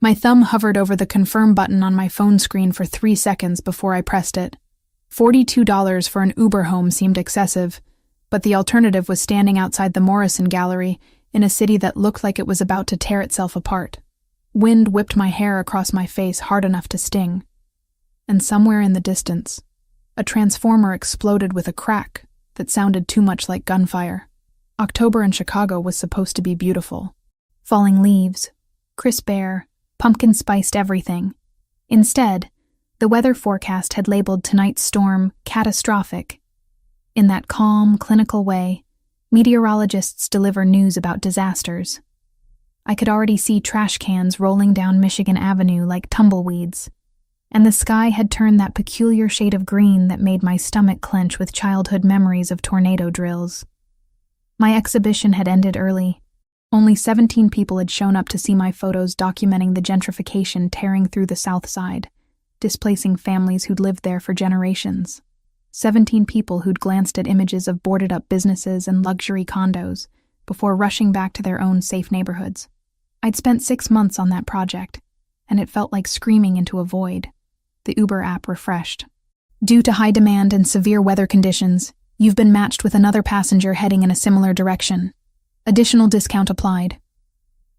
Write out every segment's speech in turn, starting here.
My thumb hovered over the confirm button on my phone screen for 3 seconds before I pressed it. $42 for an Uber home seemed excessive, but the alternative was standing outside the Morrison Gallery in a city that looked like it was about to tear itself apart. Wind whipped my hair across my face hard enough to sting. And somewhere in the distance, a transformer exploded with a crack that sounded too much like gunfire. October in Chicago was supposed to be beautiful. Falling leaves, crisp air, pumpkin-spiced everything. Instead, the weather forecast had labeled tonight's storm catastrophic. In that calm, clinical way, meteorologists deliver news about disasters. I could already see trash cans rolling down Michigan Avenue like tumbleweeds, and the sky had turned that peculiar shade of green that made my stomach clench with childhood memories of tornado drills. My exhibition had ended early. Only 17 people had shown up to see my photos documenting the gentrification tearing through the South Side, displacing families who'd lived there for generations. 17 people who'd glanced at images of boarded-up businesses and luxury condos before rushing back to their own safe neighborhoods. I'd spent 6 months on that project, and it felt like screaming into a void. The Uber app refreshed. Due to high demand and severe weather conditions, you've been matched with another passenger heading in a similar direction. Additional discount applied.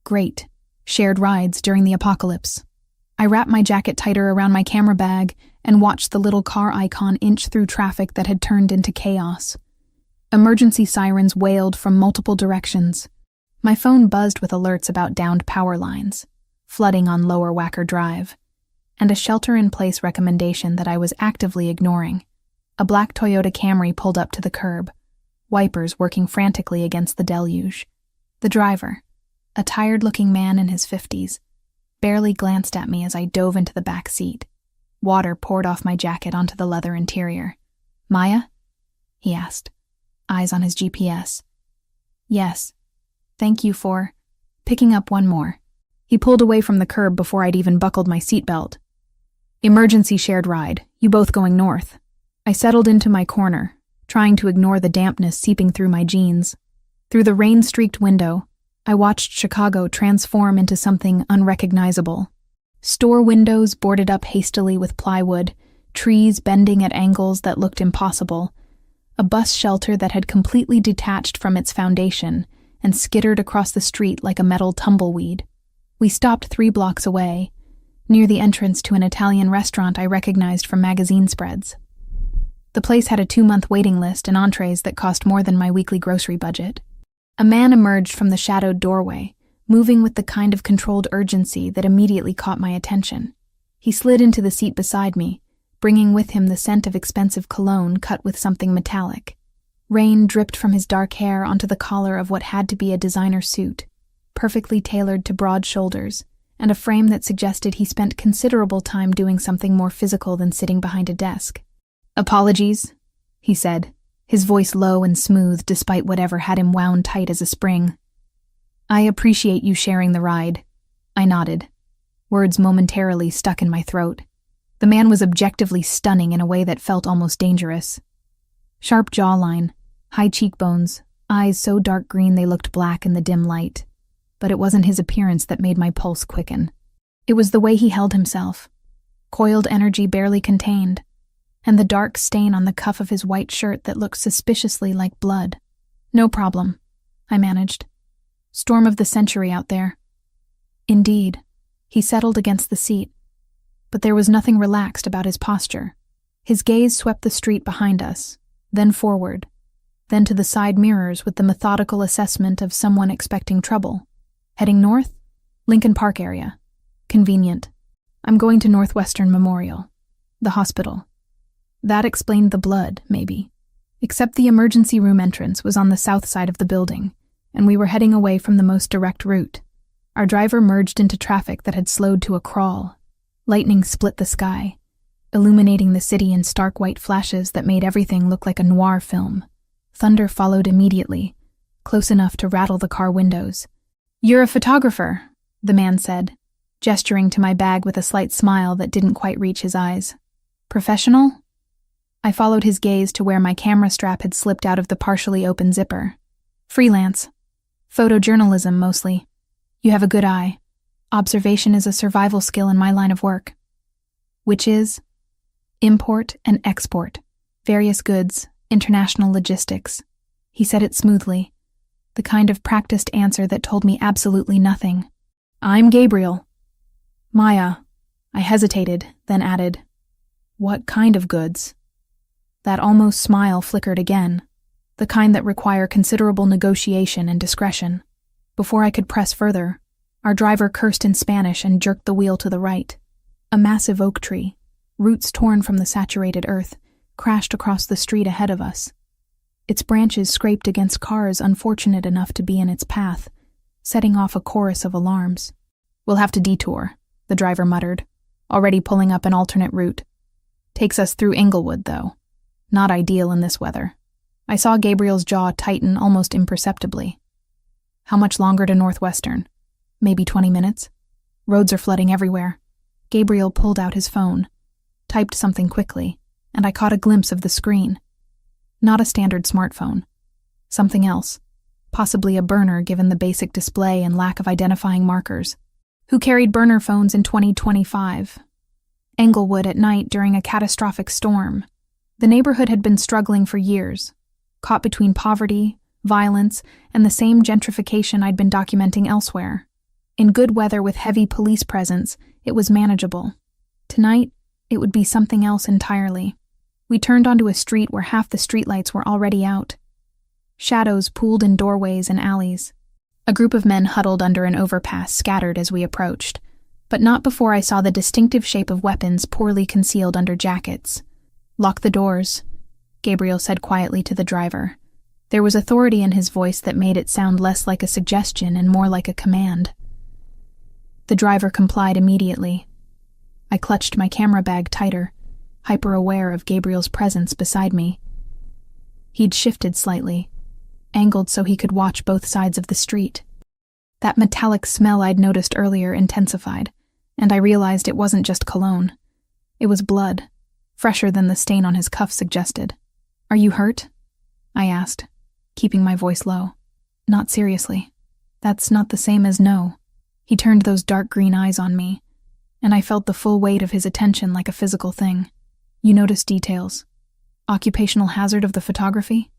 Great. Shared rides during the apocalypse. I wrapped my jacket tighter around my camera bag and watched the little car icon inch through traffic that had turned into chaos. Emergency sirens wailed from multiple directions. My phone buzzed with alerts about downed power lines, flooding on Lower Wacker Drive, and a shelter-in-place recommendation that I was actively ignoring. A black Toyota Camry pulled up to the curb, wipers working frantically against the deluge. The driver, a tired-looking man in his 50s, barely glanced at me as I dove into the back seat. Water poured off my jacket onto the leather interior. "Maya?" he asked, eyes on his GPS. "Yes. Thank you for picking up one more." He pulled away from the curb before I'd even buckled my seatbelt. "Emergency shared ride. You both going north." I settled into my corner, trying to ignore the dampness seeping through my jeans. Through the rain-streaked window, I watched Chicago transform into something unrecognizable. Store windows boarded up hastily with plywood, trees bending at angles that looked impossible, a bus shelter that had completely detached from its foundation and skittered across the street like a metal tumbleweed. We stopped 3 blocks away, near the entrance to an Italian restaurant I recognized from magazine spreads. The place had a 2-month waiting list and entrees that cost more than my weekly grocery budget. A man emerged from the shadowed doorway, moving with the kind of controlled urgency that immediately caught my attention. He slid into the seat beside me, bringing with him the scent of expensive cologne cut with something metallic. Rain dripped from his dark hair onto the collar of what had to be a designer suit, perfectly tailored to broad shoulders, and a frame that suggested he spent considerable time doing something more physical than sitting behind a desk. "Apologies," he said, his voice low and smooth despite whatever had him wound tight as a spring. "I appreciate you sharing the ride." I nodded, words momentarily stuck in my throat. The man was objectively stunning in a way that felt almost dangerous. Sharp jawline, high cheekbones, eyes so dark green they looked black in the dim light. But it wasn't his appearance that made my pulse quicken. It was the way he held himself, coiled energy barely contained, and the dark stain on the cuff of his white shirt that looked suspiciously like blood. "No problem," I managed. "Storm of the century out there." Indeed, he settled against the seat, but there was nothing relaxed about his posture. His gaze swept the street behind us, then forward, then to the side mirrors with the methodical assessment of someone expecting trouble. "Heading north? Lincoln Park area. Convenient. I'm going to Northwestern Memorial. The hospital." That explained the blood, maybe. Except the emergency room entrance was on the south side of the building, and we were heading away from the most direct route. Our driver merged into traffic that had slowed to a crawl. Lightning split the sky, illuminating the city in stark white flashes that made everything look like a noir film. Thunder followed immediately, close enough to rattle the car windows. "You're a photographer," the man said, gesturing to my bag with a slight smile that didn't quite reach his eyes. "Professional?" I followed his gaze to where my camera strap had slipped out of the partially open zipper. "Freelance. Photojournalism, mostly. You have a good eye. Observation is a survival skill in my line of work, which is import and export, various goods, international logistics. He said it smoothly, the kind of practiced answer that told me absolutely nothing. I'm Gabriel. Maya. I hesitated, then added, What kind of goods? That almost smile flickered again, the kind that require considerable negotiation and discretion. Before I could press further, our driver cursed in Spanish and jerked the wheel to the right. A massive oak tree, roots torn from the saturated earth, crashed across the street ahead of us. Its branches scraped against cars unfortunate enough to be in its path, setting off a chorus of alarms. We'll have to detour, the driver muttered, already pulling up an alternate route. Takes us through Inglewood, though. Not ideal in this weather. I saw Gabriel's jaw tighten almost imperceptibly. How much longer to Northwestern? Maybe 20 minutes? Roads are flooding everywhere. Gabriel pulled out his phone, typed something quickly, and I caught a glimpse of the screen. Not a standard smartphone. Something else. Possibly a burner given the basic display and lack of identifying markers. Who carried burner phones in 2025? Englewood at night during a catastrophic storm. The neighborhood had been struggling for years, caught between poverty, violence, and the same gentrification I'd been documenting elsewhere. In good weather with heavy police presence, it was manageable. Tonight, it would be something else entirely. We turned onto a street where half the streetlights were already out. Shadows pooled in doorways and alleys. A group of men huddled under an overpass scattered as we approached, but not before I saw the distinctive shape of weapons poorly concealed under jackets. Lock the doors, Gabriel said quietly to the driver. There was authority in his voice that made it sound less like a suggestion and more like a command. The driver complied immediately. I clutched my camera bag tighter, hyper-aware of Gabriel's presence beside me. He'd shifted slightly, angled so he could watch both sides of the street. That metallic smell I'd noticed earlier intensified, and I realized it wasn't just cologne. It was blood, fresher than the stain on his cuff suggested. Are you hurt? I asked, keeping my voice low. Not seriously. That's not the same as no. He turned those dark green eyes on me, and I felt the full weight of his attention like a physical thing. You noticed details. Occupational hazard of the photography?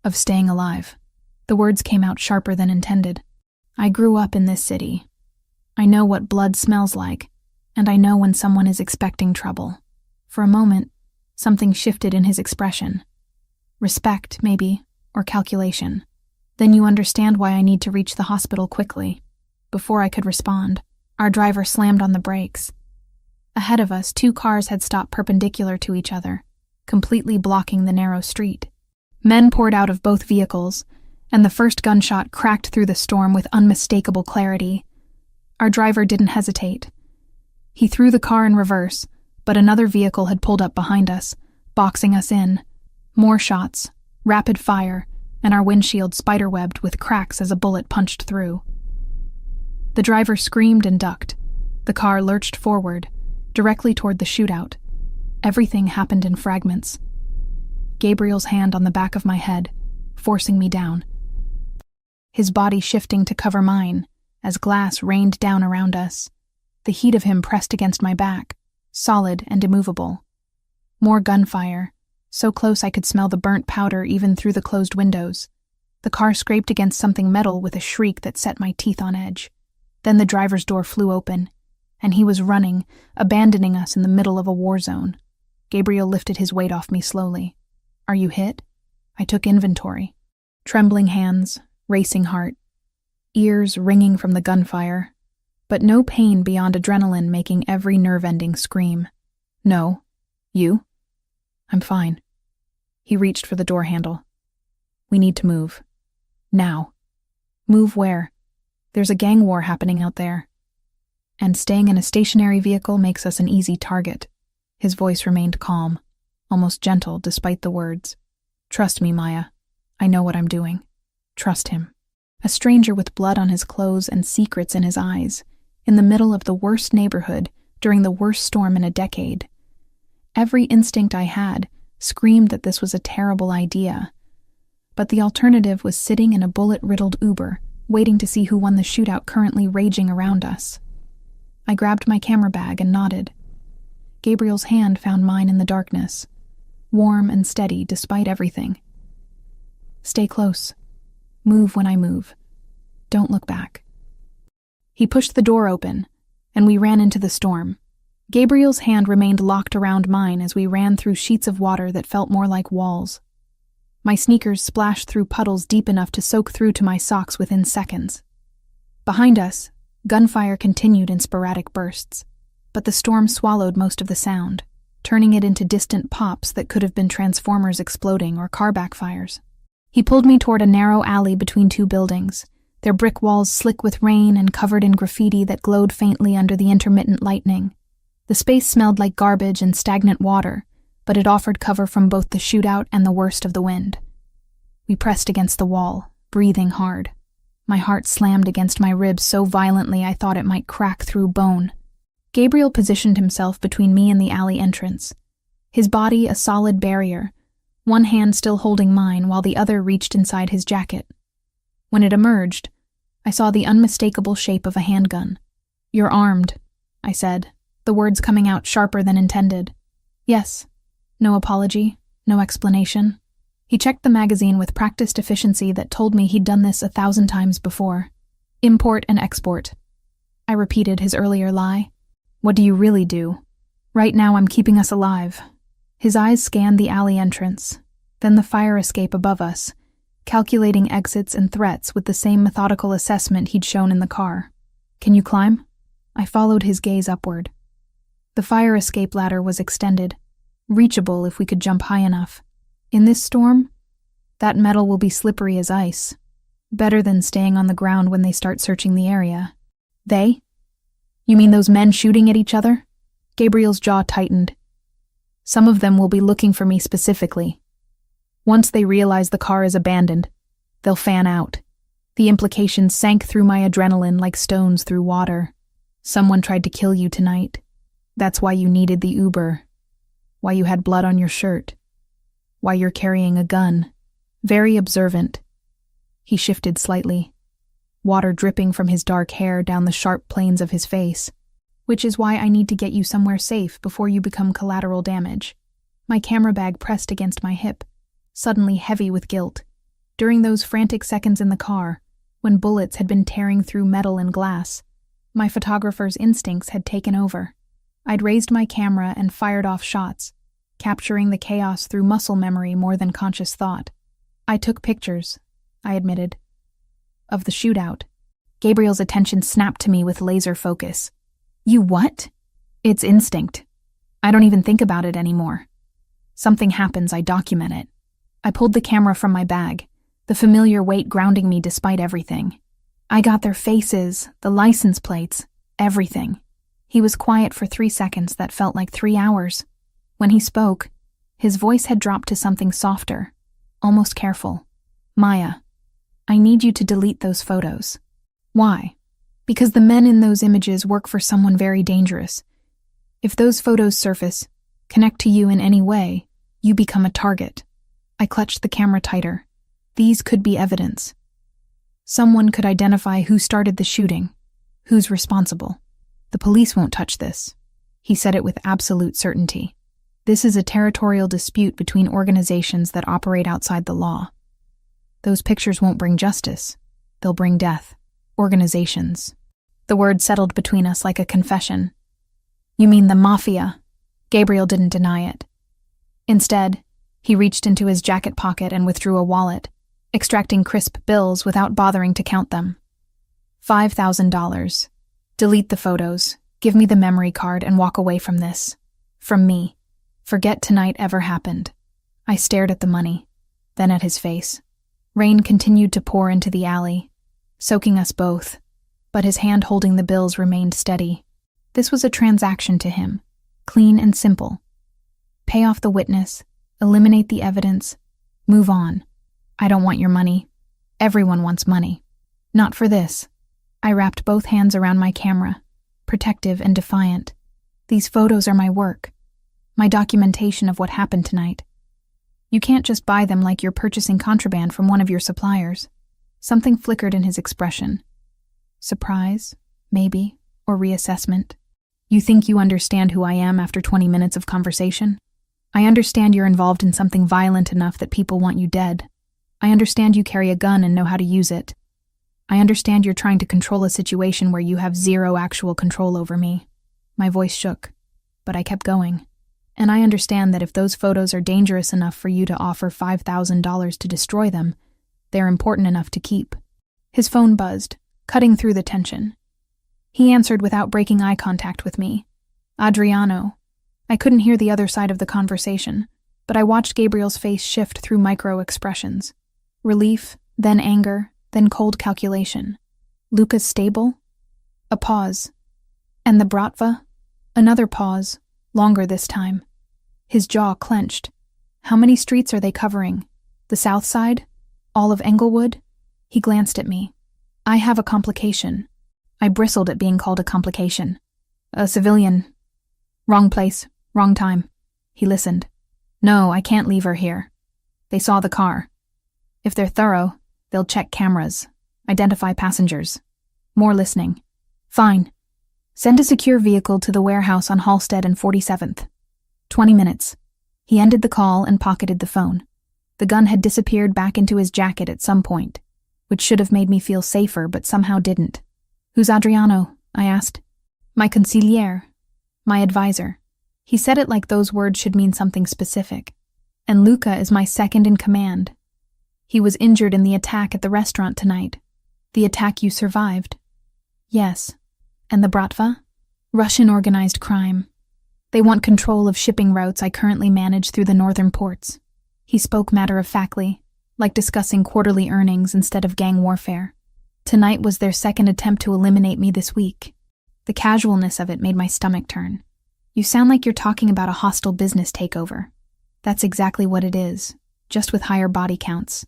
Of staying alive. The words came out sharper than intended. I grew up in this city. I know what blood smells like, and I know when someone is expecting trouble. For a moment, something shifted in his expression. Respect, maybe, or calculation. Then you understand why I need to reach the hospital quickly. Before I could respond, our driver slammed on the brakes. Ahead of us, 2 cars had stopped perpendicular to each other, completely blocking the narrow street. Men poured out of both vehicles, and the first gunshot cracked through the storm with unmistakable clarity. Our driver didn't hesitate. He threw the car in reverse, but another vehicle had pulled up behind us, boxing us in. More shots, rapid fire, and our windshield spiderwebbed with cracks as a bullet punched through. The driver screamed and ducked. The car lurched forward, directly toward the shootout. Everything happened in fragments. Gabriel's hand on the back of my head, forcing me down. His body shifting to cover mine, as glass rained down around us. The heat of him pressed against my back, solid and immovable. More gunfire, so close I could smell the burnt powder even through the closed windows. The car scraped against something metal with a shriek that set my teeth on edge. Then the driver's door flew open, and he was running, abandoning us in the middle of a war zone. Gabriel lifted his weight off me slowly. Are you hit? I took inventory. Trembling hands, racing heart, ears ringing from the gunfire, but no pain beyond adrenaline making every nerve-ending scream. No. You? I'm fine. He reached for the door handle. We need to move. Now. Move where? There's a gang war happening out there. And staying in a stationary vehicle makes us an easy target. His voice remained calm, almost gentle despite the words. Trust me, Maya. I know what I'm doing. Trust him. A stranger with blood on his clothes and secrets in his eyes, in the middle of the worst neighborhood during the worst storm in a decade. Every instinct I had screamed that this was a terrible idea. But the alternative was sitting in a bullet-riddled Uber, waiting to see who won the shootout currently raging around us. I grabbed my camera bag and nodded. Gabriel's hand found mine in the darkness, warm and steady despite everything. Stay close. Move when I move. Don't look back. He pushed the door open, and we ran into the storm. Gabriel's hand remained locked around mine as we ran through sheets of water that felt more like walls. My sneakers splashed through puddles deep enough to soak through to my socks within seconds. Behind us, gunfire continued in sporadic bursts, but the storm swallowed most of the sound, turning it into distant pops that could have been transformers exploding or car backfires. He pulled me toward a narrow alley between two buildings, their brick walls slick with rain and covered in graffiti that glowed faintly under the intermittent lightning. The space smelled like garbage and stagnant water, but it offered cover from both the shootout and the worst of the wind. We pressed against the wall, breathing hard. My heart slammed against my ribs so violently I thought it might crack through bone. Gabriel positioned himself between me and the alley entrance, his body a solid barrier, one hand still holding mine while the other reached inside his jacket. When it emerged, I saw the unmistakable shape of a handgun. "You're armed," I said, the words coming out sharper than intended. "Yes." No apology, no explanation. He checked the magazine with practiced efficiency that told me he'd done this 1,000 times before. "Import and export." I repeated his earlier lie. "What do you really do?" "Right now I'm keeping us alive." His eyes scanned the alley entrance, then the fire escape above us, calculating exits and threats with the same methodical assessment he'd shown in the car. "Can you climb?" I followed his gaze upward. The fire escape ladder was extended, reachable if we could jump high enough. In this storm, that metal will be slippery as ice. Better than staying on the ground when they start searching the area. "They? You mean those men shooting at each other?" Gabriel's jaw tightened. "Some of them will be looking for me specifically. Once they realize the car is abandoned, they'll fan out." The implications sank through my adrenaline like stones through water. "Someone tried to kill you tonight. That's why you needed the Uber. Why you had blood on your shirt. Why you're carrying a gun. Very observant." He shifted slightly, water dripping from his dark hair down the sharp planes of his face. "Which is why I need to get you somewhere safe before you become collateral damage." My camera bag pressed against my hip, suddenly heavy with guilt. During those frantic seconds in the car, when bullets had been tearing through metal and glass, my photographer's instincts had taken over. I'd raised my camera and fired off shots, capturing the chaos through muscle memory more than conscious thought. "I took pictures," I admitted. "Of the shootout." Gabriel's attention snapped to me with laser focus. "You what?" "It's instinct. I don't even think about it anymore. Something happens, I document it." I pulled the camera from my bag, the familiar weight grounding me despite everything. I got their faces, the license plates, everything. He was quiet for 3 seconds that felt like 3 hours. When he spoke, his voice had dropped to something softer, almost careful. "Maya, I need you to delete those photos." "Why?" "Because the men in those images work for someone very dangerous. If those photos surface, connect to you in any way, you become a target." I clutched the camera tighter. These could be evidence. Someone could identify who started the shooting, who's responsible. "The police won't touch this." He said it with absolute certainty. "This is a territorial dispute between organizations that operate outside the law. Those pictures won't bring justice. They'll bring death. Organizations." The word settled between us like a confession. "You mean the Mafia?" Gabriel didn't deny it. Instead, he reached into his jacket pocket and withdrew a wallet, extracting crisp bills without bothering to count them. $5,000. "Delete the photos, give me the memory card, and walk away from this. From me. Forget tonight ever happened." I stared at the money, then at his face. Rain continued to pour into the alley, soaking us both, but his hand holding the bills remained steady. This was a transaction to him, clean and simple. Pay off the witness, eliminate the evidence, move on. "I don't want your money. Everyone wants money. Not for this." I wrapped both hands around my camera, protective and defiant. "These photos are my work, my documentation of what happened tonight. You can't just buy them like you're purchasing contraband from one of your suppliers." Something flickered in his expression. Surprise, maybe, or reassessment. You think you understand who I am after 20 minutes of conversation? I understand you're involved in something violent enough that people want you dead. I understand you carry a gun and know how to use it. I understand you're trying to control a situation where you have zero actual control over me. My voice shook, but I kept going. And I understand that if those photos are dangerous enough for you to offer $5,000 to destroy them, they're important enough to keep. His phone buzzed, cutting through the tension. He answered without breaking eye contact with me. Adriano. I couldn't hear the other side of the conversation, but I watched Gabriel's face shift through micro-expressions. Relief, then anger, then cold calculation. Luca's stable? A pause. And the Bratva? Another pause, longer this time. His jaw clenched. How many streets are they covering? The south side? All of Englewood? He glanced at me. I have a complication. I bristled at being called a complication. A civilian. Wrong place, wrong time. He listened. No, I can't leave her here. They saw the car. If they're thorough, they'll check cameras, identify passengers. More listening. Fine. Send a secure vehicle to the warehouse on Halstead and 47th. 20 minutes. He ended the call and pocketed the phone. The gun had disappeared back into his jacket at some point, which should have made me feel safer but somehow didn't. Who's Adriano? I asked. My consigliere. My advisor. He said it like those words should mean something specific. And Luca is my second in command. He was injured in the attack at the restaurant tonight. The attack you survived. Yes. And the Bratva? Russian organized crime. They want control of shipping routes I currently manage through the northern ports. He spoke matter-of-factly, like discussing quarterly earnings instead of gang warfare. Tonight was their second attempt to eliminate me this week. The casualness of it made my stomach turn. You sound like you're talking about a hostile business takeover. That's exactly what it is, just with higher body counts.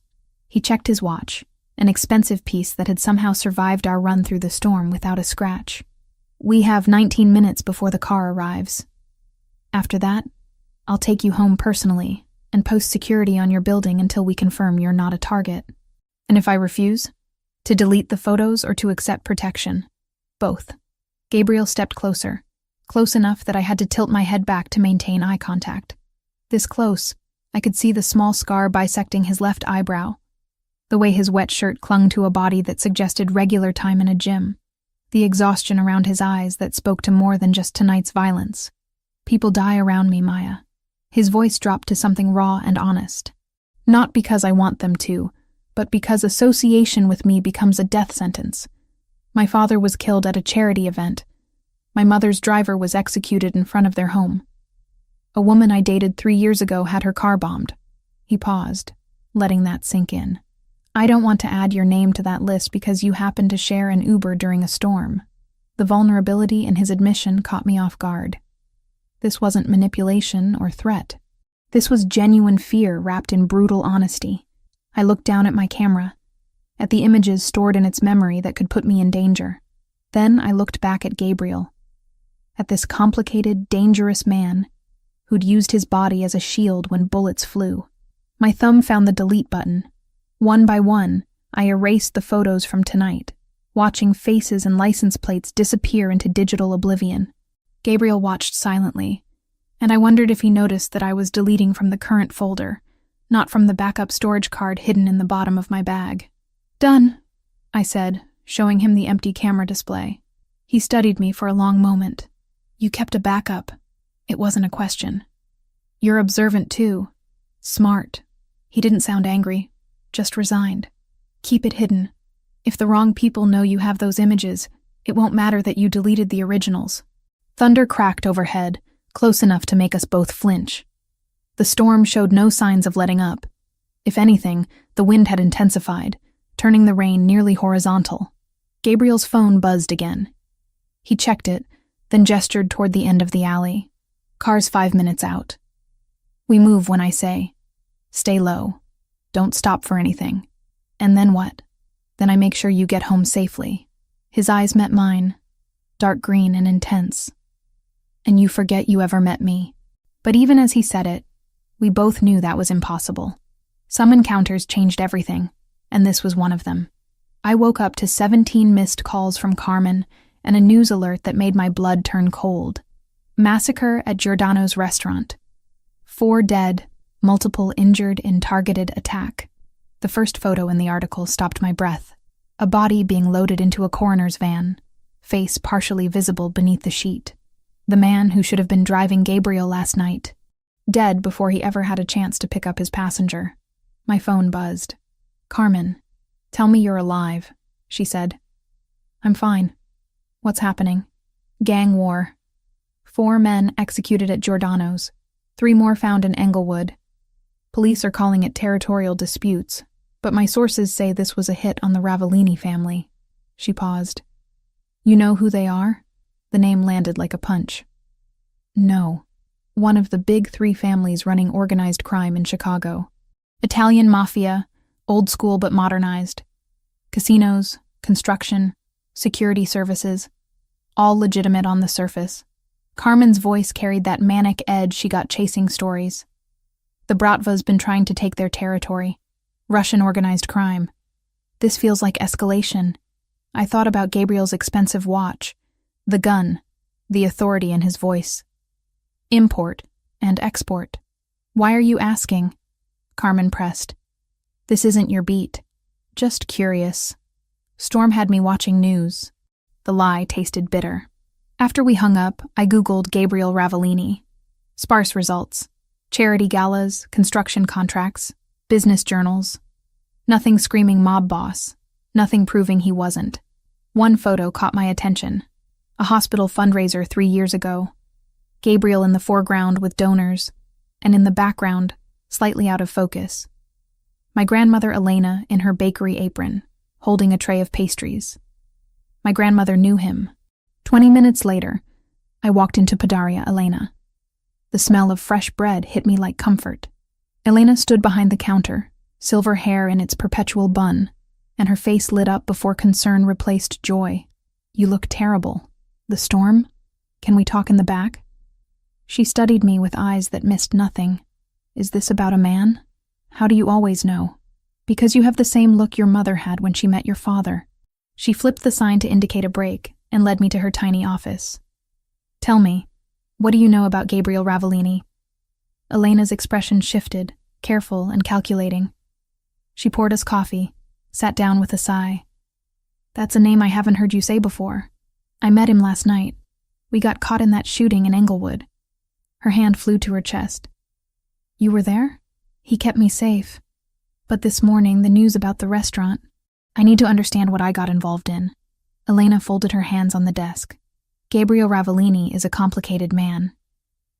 He checked his watch, an expensive piece that had somehow survived our run through the storm without a scratch. We have 19 minutes before the car arrives. After that, I'll take you home personally and post security on your building until we confirm you're not a target. And if I refuse? To delete the photos or to accept protection? Both. Gabriel stepped closer, close enough that I had to tilt my head back to maintain eye contact. This close, I could see the small scar bisecting his left eyebrow, the way his wet shirt clung to a body that suggested regular time in a gym, the exhaustion around his eyes that spoke to more than just tonight's violence. People die around me, Maya. His voice dropped to something raw and honest. Not because I want them to, but because association with me becomes a death sentence. My father was killed at a charity event. My mother's driver was executed in front of their home. A woman I dated 3 years ago had her car bombed. He paused, letting that sink in. I don't want to add your name to that list because you happened to share an Uber during a storm. The vulnerability in his admission caught me off guard. This wasn't manipulation or threat. This was genuine fear wrapped in brutal honesty. I looked down at my camera, at the images stored in its memory that could put me in danger. Then I looked back at Gabriel, at this complicated, dangerous man who'd used his body as a shield when bullets flew. My thumb found the delete button. One by one, I erased the photos from tonight, watching faces and license plates disappear into digital oblivion. Gabriel watched silently, and I wondered if he noticed that I was deleting from the current folder, not from the backup storage card hidden in the bottom of my bag. Done, I said, showing him the empty camera display. He studied me for a long moment. You kept a backup. It wasn't a question. You're observant too. Smart. He didn't sound angry, just resigned. Keep it hidden. If the wrong people know you have those images, it won't matter that you deleted the originals. Thunder cracked overhead, close enough to make us both flinch. The storm showed no signs of letting up. If anything, the wind had intensified, turning the rain nearly horizontal. Gabriel's phone buzzed again. He checked it, then gestured toward the end of the alley. Car's 5 minutes out. We move when I say. Stay low. Don't stop for anything. And then what? Then I make sure you get home safely. His eyes met mine, dark green and intense. And you forget you ever met me. But even as he said it, we both knew that was impossible. Some encounters changed everything, and this was one of them. I woke up to 17 missed calls from Carmen and a news alert that made my blood turn cold. Massacre at Giordano's restaurant. 4 dead, multiple injured in targeted attack. The first photo in the article stopped my breath. A body being loaded into a coroner's van, face partially visible beneath the sheet. The man who should have been driving Gabriel last night. Dead before he ever had a chance to pick up his passenger. My phone buzzed. "Carmen, tell me you're alive," she said. "I'm fine. What's happening?" "Gang war. 4 men executed at Giordano's. 3 more found in Englewood. Police are calling it territorial disputes, but my sources say this was a hit on the Ravellini family." She paused. "You know who they are?" The name landed like a punch. "No. One of the big 3 families running organized crime in Chicago. Italian mafia, old school but modernized. Casinos, construction, security services, all legitimate on the surface." Carmen's voice carried that manic edge she got chasing stories. "The Bratva's been trying to take their territory. Russian organized crime. This feels like escalation." I thought about Gabriel's expensive watch, the gun, the authority in his voice. "Import and export. Why are you asking?" Carmen pressed. "This isn't your beat. Just curious. Storm had me watching news." The lie tasted bitter. After we hung up, I Googled Gabriel Ravellini. Sparse results. Charity galas, construction contracts, business journals. Nothing screaming mob boss. Nothing proving he wasn't. One photo caught my attention. A hospital fundraiser 3 years ago. Gabriel in the foreground with donors, and in the background, slightly out of focus, my grandmother Elena in her bakery apron, holding a tray of pastries. My grandmother knew him. 20 minutes later, I walked into Padaria Elena. The smell of fresh bread hit me like comfort. Elena stood behind the counter, silver hair in its perpetual bun, and her face lit up before concern replaced joy. "You look terrible. The storm? Can we talk in the back?" She studied me with eyes that missed nothing. "Is this about a man? How do you always know?" "Because you have the same look your mother had when she met your father." She flipped the sign to indicate a break and led me to her tiny office. "Tell me, what do you know about Gabriel Ravellini?" Elena's expression shifted, careful and calculating. She poured us coffee, sat down with a sigh. "That's a name I haven't heard you say before. I met him last night. We got caught in that shooting in Englewood." Her hand flew to her chest. "You were there? He kept me safe. But this morning, the news about the restaurant. I need to understand what I got involved in." Elena folded her hands on the desk. "Gabriel Ravellini is a complicated man.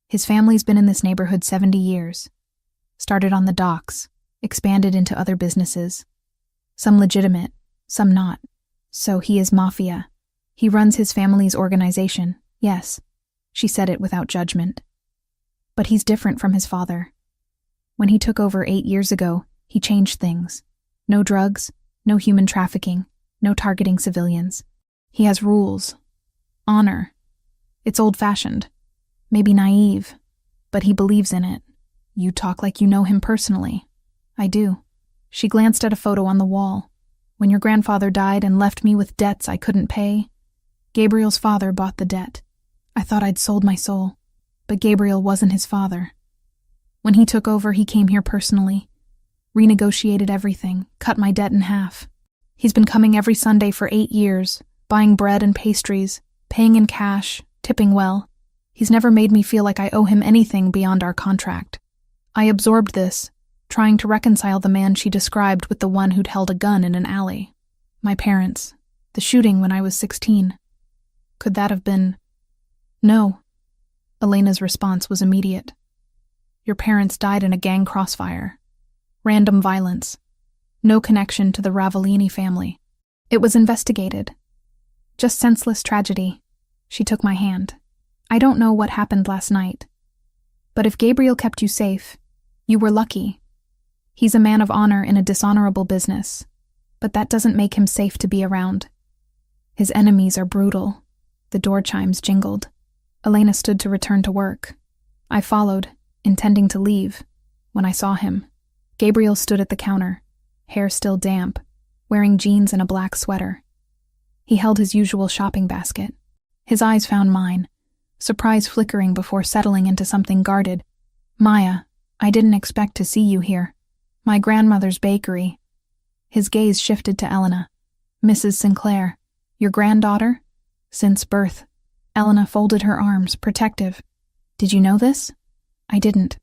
His family's been in this neighborhood 70 years. Started on the docks, expanded into other businesses. Some legitimate, some not. So he is Mafia. He runs his family's organization, yes." She said it without judgment. "But he's different from his father. When he took over 8 years ago, he changed things. No drugs, no human trafficking, no targeting civilians. He has rules. Honor. It's old-fashioned. Maybe naive. But he believes in it. You talk like you know him personally." "I do." She glanced at a photo on the wall. "When your grandfather died and left me with debts I couldn't pay, Gabriel's father bought the debt. I thought I'd sold my soul. But Gabriel wasn't his father. When he took over, he came here personally. Renegotiated everything, cut my debt in half. He's been coming every Sunday for 8 years, buying bread and pastries, paying in cash, tipping well. He's never made me feel like I owe him anything beyond our contract. I absorbed this, trying to reconcile the man she described with the one who'd held a gun in an alley. My parents. The shooting when I was 16. Could that have been... No." Elena's response was immediate. "Your parents died in a gang crossfire. Random violence. No connection to the Ravellini family. It was investigated. Just senseless tragedy." She took my hand. "I don't know what happened last night. But if Gabriel kept you safe, you were lucky. He's a man of honor in a dishonorable business, but that doesn't make him safe to be around. His enemies are brutal." The door chimes jingled. Elena stood to return to work. I followed, intending to leave, when I saw him. Gabriel stood at the counter, hair still damp, wearing jeans and a black sweater. He held his usual shopping basket. His eyes found mine, surprise flickering before settling into something guarded. "Maya, I didn't expect to see you here. My grandmother's bakery." His gaze shifted to Elena. "Mrs. Sinclair, your granddaughter?" "Since birth." Elena folded her arms, protective. "Did you know this?" "I didn't."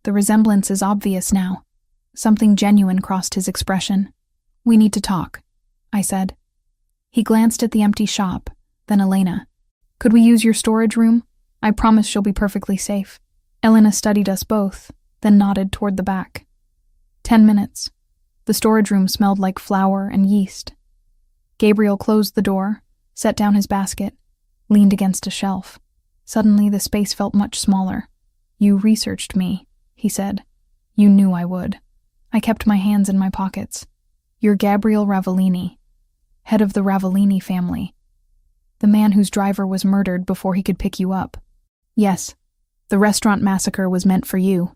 The resemblance is obvious now. Something genuine crossed his expression. "We need to talk," I said. He glanced at the empty shop, then Elena. "Could we use your storage room? I promise she'll be perfectly safe." Elena studied us both, then nodded toward the back. 10 minutes. The storage room smelled like flour and yeast. Gabriel closed the door, set down his basket, leaned against a shelf. Suddenly the space felt much smaller. "You researched me," he said. "You knew I would." I kept my hands in my pockets. "You're Gabriel Ravellini, head of the Ravellini family. The man whose driver was murdered before he could pick you up." "Yes. The restaurant massacre was meant for you."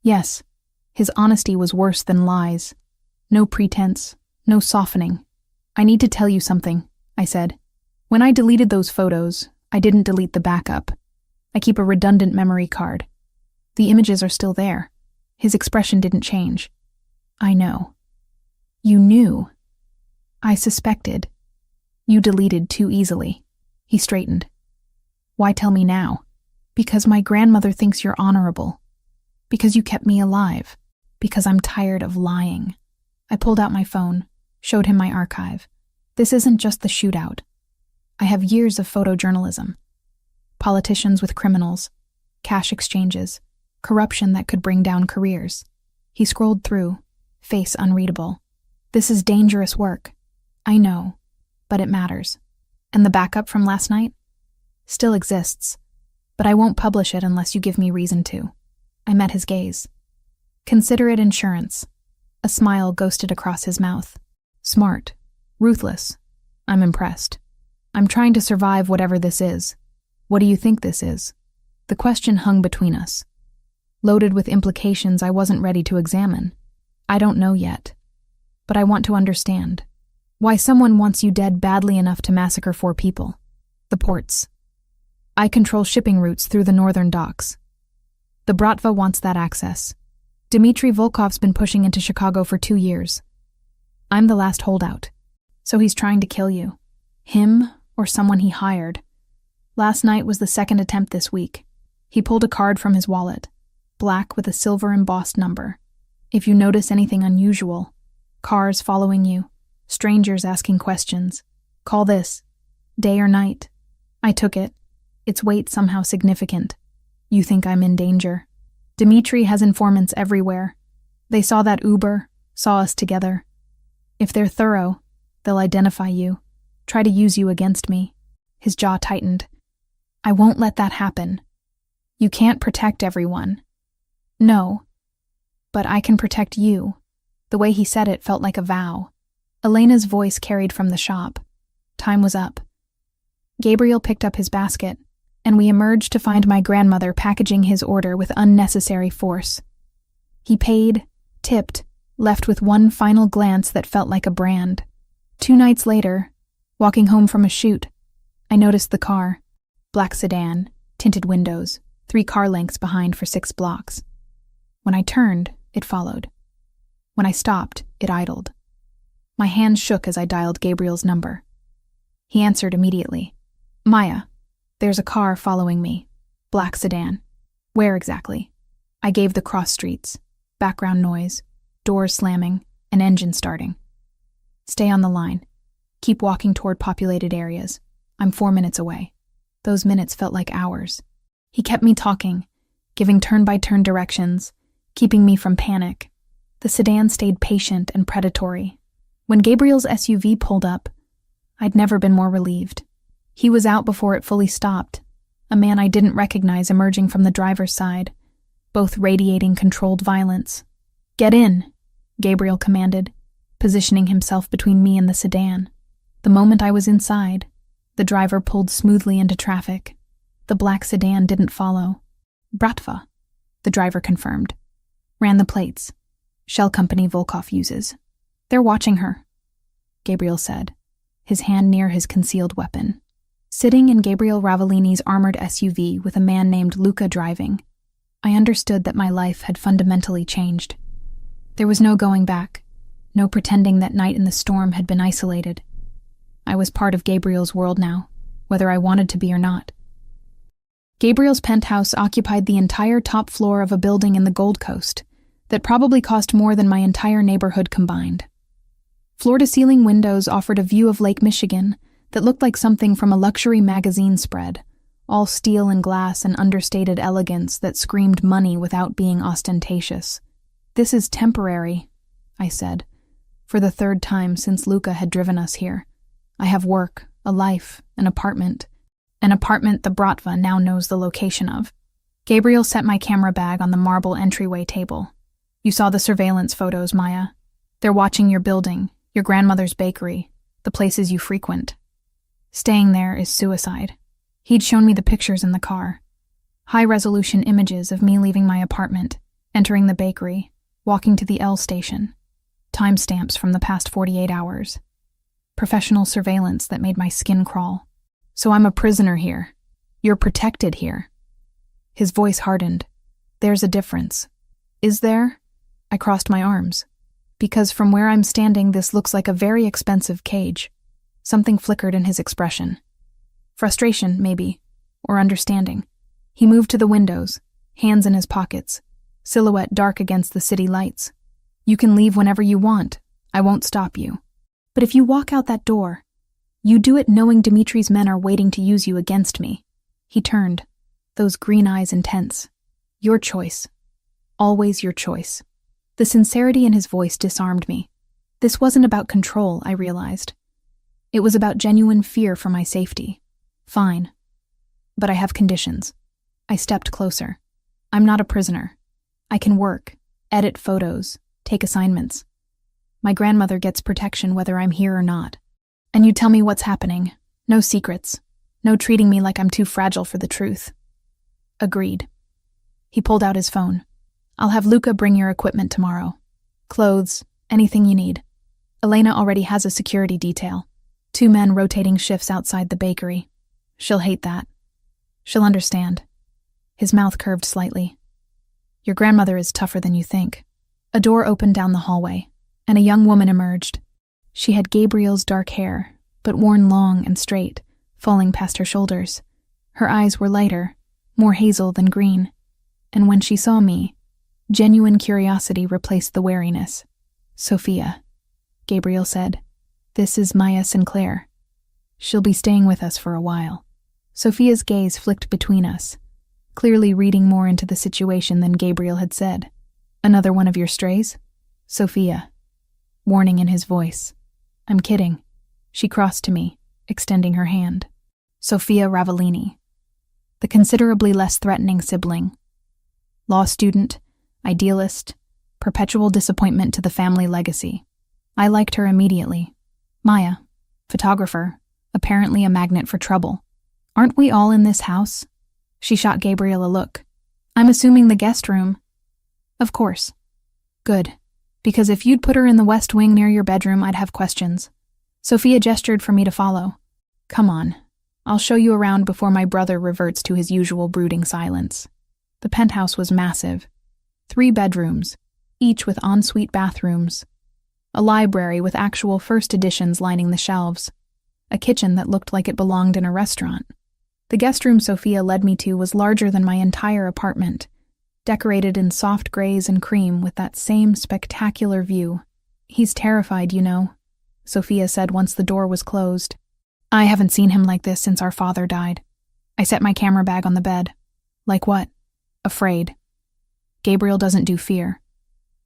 "Yes." His honesty was worse than lies. No pretense, no softening. "I need to tell you something," I said. "When I deleted those photos, I didn't delete the backup. I keep a redundant memory card. The images are still there." His expression didn't change. "I know." "You knew." "I suspected." "You deleted too easily." He straightened. "Why tell me now?" "Because my grandmother thinks you're honorable. Because you kept me alive. Because I'm tired of lying." I pulled out my phone, showed him my archive. "This isn't just the shootout. I have years of photojournalism. Politicians with criminals, cash exchanges, corruption that could bring down careers." He scrolled through, face unreadable. "This is dangerous work. I know, but it matters. And the backup from last night? Still exists, but I won't publish it unless you give me reason to." I met his gaze. "Consider it insurance." A smile ghosted across his mouth. "Smart. Ruthless. I'm impressed. I'm trying to survive whatever this is. What do you think this is?" The question hung between us, loaded with implications I wasn't ready to examine. "I don't know yet, but I want to understand. Why someone wants you dead badly enough to massacre 4 people. The ports. I control shipping routes through the northern docks. The Bratva wants that access. Dmitry Volkov's been pushing into Chicago for 2 years. I'm the last holdout. So he's trying to kill you. Him or someone he hired. Last night was the 2nd attempt this week. He pulled a card from his wallet, black with a silver embossed number. If you notice anything unusual, cars following you, strangers asking questions, call this, day or night." I took it. Its weight somehow significant. "You think I'm in danger?" "Dmitry has informants everywhere. They saw that Uber, saw us together. If they're thorough, they'll identify you, try to use you against me." His jaw tightened. "I won't let that happen. You can't protect everyone." "No, but I can protect you." The way he said it felt like a vow. Elena's voice carried from the shop. Time was up. Gabriel picked up his basket, and we emerged to find my grandmother packaging his order with unnecessary force. He paid, tipped, left with one final glance that felt like a brand. 2 nights later, walking home from a shoot, I noticed the car. Black sedan, tinted windows, 3 car lengths behind for 6 blocks. When I turned, it followed. When I stopped, it idled. My hands shook as I dialed Gabriel's number. He answered immediately. "Maya, there's a car following me. Black sedan." "Where exactly?" I gave the cross streets, background noise, doors slamming, an engine starting. "Stay on the line. Keep walking toward populated areas. I'm 4 minutes away." Those minutes felt like hours. He kept me talking, giving turn-by-turn directions, keeping me from panic. The sedan stayed patient and predatory. When Gabriel's SUV pulled up, I'd never been more relieved. He was out before it fully stopped, a man I didn't recognize emerging from the driver's side, both radiating controlled violence. "Get in," Gabriel commanded, positioning himself between me and the sedan. The moment I was inside, the driver pulled smoothly into traffic. The black sedan didn't follow. "Bratva," the driver confirmed. "Ran the plates. Shell company Volkov uses. They're watching her," Gabriel said. his hand near his concealed weapon. Sitting in Gabriel Ravellini's armored SUV with a man named Luca driving, I understood that my life had fundamentally changed. There was no going back, no pretending that night in the storm had been isolated. I was part of Gabriel's world now, whether I wanted to be or not. Gabriel's penthouse occupied the entire top floor of a building in the Gold Coast that probably cost more than my entire neighborhood combined. Floor-to-ceiling windows offered a view of Lake Michigan that looked like something from a luxury magazine spread, all steel and glass and understated elegance that screamed money without being ostentatious. "This is temporary," I said, for the third time since Luca had driven us here. "I have work, a life, an apartment the Bratva now knows the location of." Gabriel set my camera bag on the marble entryway table. "You saw the surveillance photos, Maya. They're watching your building, your grandmother's bakery, the places you frequent. Staying there is suicide." He'd shown me the pictures in the car. High-resolution images of me leaving my apartment, entering the bakery, walking to the L station. Timestamps from the past 48 hours. Professional surveillance that made my skin crawl. "So I'm a prisoner here. You're protected here." His voice hardened. "There's a difference." "Is there?" I crossed my arms. "Because from where I'm standing, this looks like a very expensive cage." Something flickered in his expression. Frustration, maybe, or understanding. He moved to the windows, hands in his pockets, silhouette dark against the city lights. "You can leave whenever you want. I won't stop you. But if you walk out that door, you do it knowing Dimitri's men are waiting to use you against me." He turned, those green eyes intense. "Your choice. Always your choice." The sincerity in his voice disarmed me. This wasn't about control, I realized. It was about genuine fear for my safety. "Fine. But I have conditions." I stepped closer. "I'm not a prisoner. I can work, edit photos, take assignments. My grandmother gets protection whether I'm here or not. And you tell me what's happening. No secrets. No treating me like I'm too fragile for the truth." Agreed. He pulled out his phone. "I'll have Luca bring your equipment tomorrow. Clothes, anything you need. Elena already has a security detail. 2 men rotating shifts outside the bakery. She'll hate that. She'll understand." His mouth curved slightly. "Your grandmother is tougher than you think." A door opened down the hallway, and a young woman emerged. She had Gabriel's dark hair, but worn long and straight, falling past her shoulders. Her eyes were lighter, more hazel than green, and when she saw me, genuine curiosity replaced the wariness. "Sophia," Gabriel said. "This is Maya Sinclair. She'll be staying with us for a while." Sophia's gaze flicked between us, clearly reading more into the situation than Gabriel had said. "Another one of your strays?" "Sophia." Warning in his voice. "I'm kidding." She crossed to me, extending her hand. Sophia Ravellini, the considerably less threatening sibling. Law student, idealist, perpetual disappointment to the family legacy. I liked her immediately. Maya, photographer, apparently a magnet for trouble. "Aren't we all in this house?" She shot Gabriel a look. "I'm assuming the guest room." "Of course." "Good, because if you'd put her in the west wing near your bedroom, I'd have questions." Sophia gestured for me to follow. "Come on, I'll show you around before my brother reverts to his usual brooding silence." The penthouse was massive. 3 bedrooms, each with ensuite bathrooms. A library with actual first editions lining the shelves. A kitchen that looked like it belonged in a restaurant. The guest room Sophia led me to was larger than my entire apartment, decorated in soft grays and cream with that same spectacular view. "He's terrified, you know," Sophia said once the door was closed. "I haven't seen him like this since our father died." I set my camera bag on the bed. "Like what?" "Afraid. Gabriel doesn't do fear.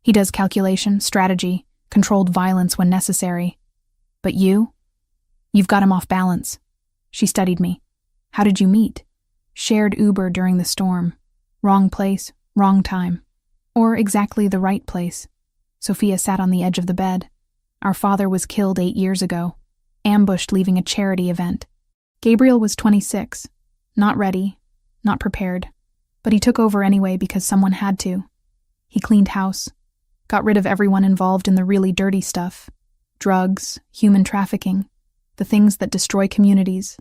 He does calculation, strategy, controlled violence when necessary. But you? You've got him off balance." She studied me. "How did you meet?" "Shared Uber during the storm. Wrong place, wrong time. Or exactly the right place." Sophia sat on the edge of the bed. "Our father was killed 8 years ago, ambushed leaving a charity event. Gabriel was 26, not ready, not prepared, but he took over anyway because someone had to. He cleaned house, got rid of everyone involved in the really dirty stuff, drugs, human trafficking. the things that destroy communities.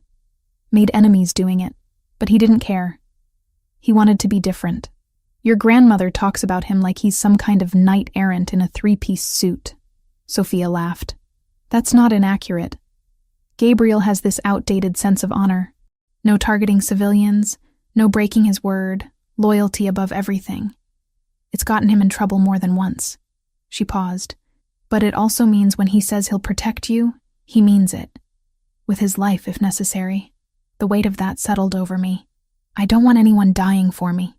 Made enemies doing it, but he didn't care. He wanted to be different. Your grandmother talks about him like he's some kind of knight-errant in a three-piece suit. Sophia laughed. That's not inaccurate. Gabriel has this outdated sense of honor. No targeting civilians, no breaking his word, loyalty above everything. It's gotten him in trouble more than once. She paused. But it also means when he says he'll protect you, he means it. With his life, if necessary. The weight of that settled over me. I don't want anyone dying for me.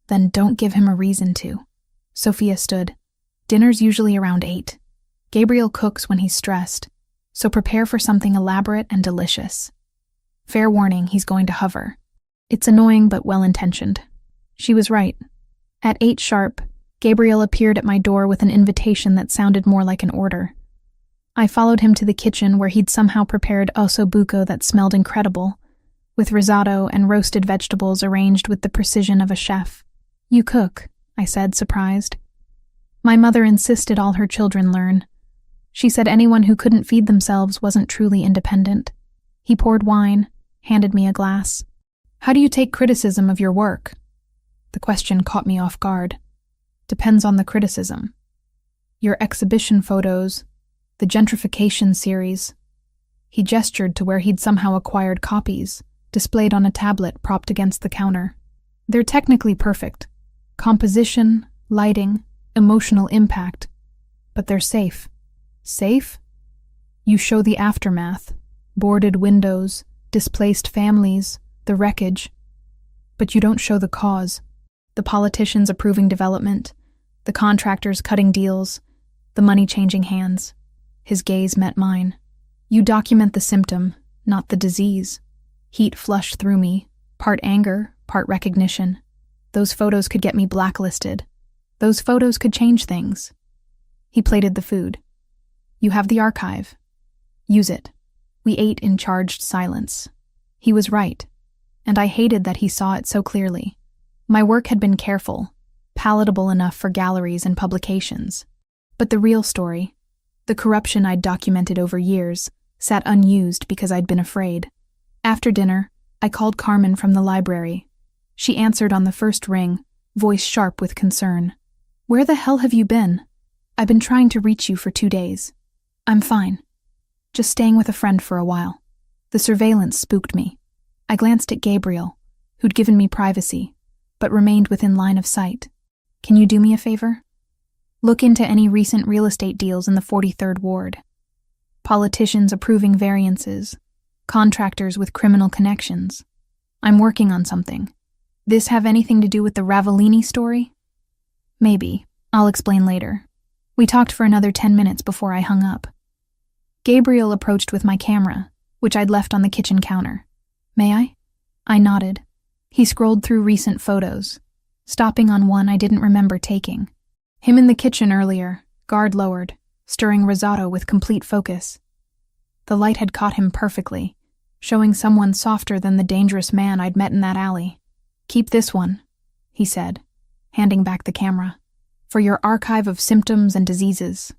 Then don't give him a reason to. Sophia stood. Dinner's usually around 8. Gabriel cooks when he's stressed, so prepare for something elaborate and delicious. Fair warning, he's going to hover. It's annoying but well-intentioned. She was right. At 8 sharp, Gabriel appeared at my door with an invitation that sounded more like an order. I followed him to the kitchen where he'd somehow prepared osso buco that smelled incredible, with risotto and roasted vegetables arranged with the precision of a chef. You cook, I said, surprised. My mother insisted all her children learn. She said anyone who couldn't feed themselves wasn't truly independent. He poured wine, handed me a glass. How do you take criticism of your work? The question caught me off guard. Depends on the criticism. Your exhibition photos, the gentrification series. He gestured to where he'd somehow acquired copies, displayed on a tablet propped against the counter. They're technically perfect. Composition, lighting, emotional impact. But they're safe. Safe? You show the aftermath. Boarded windows, displaced families, the wreckage. But you don't show the cause. The politicians approving development, the contractors cutting deals, the money changing hands. His gaze met mine. You document the symptom, not the disease. Heat flushed through me, part anger, part recognition. Those photos could get me blacklisted. Those photos could change things. He plated the food. You have the archive. Use it. We ate in charged silence. He was right, and I hated that he saw it so clearly. My work had been careful, palatable enough for galleries and publications. But the real story, the corruption I'd documented over years, sat unused because I'd been afraid. After dinner, I called Carmen from the library. She answered on the first ring, voice sharp with concern. Where the hell have you been? I've been trying to reach you for 2 days. I'm fine. Just staying with a friend for a while. The surveillance spooked me. I glanced at Gabriel, who'd given me privacy, but remained within line of sight. Can you do me a favor? Look into any recent real estate deals in the 43rd Ward. Politicians approving variances. Contractors with criminal connections. I'm working on something. This have anything to do with the Ravellini story? Maybe. I'll explain later. We talked for another 10 minutes before I hung up. Gabriel approached with my camera, which I'd left on the kitchen counter. May I? I nodded. He scrolled through recent photos, stopping on one I didn't remember taking. Him in the kitchen earlier, guard lowered, stirring risotto with complete focus. The light had caught him perfectly, showing someone softer than the dangerous man I'd met in that alley. Keep this one, he said, handing back the camera, for your archive of symptoms and diseases.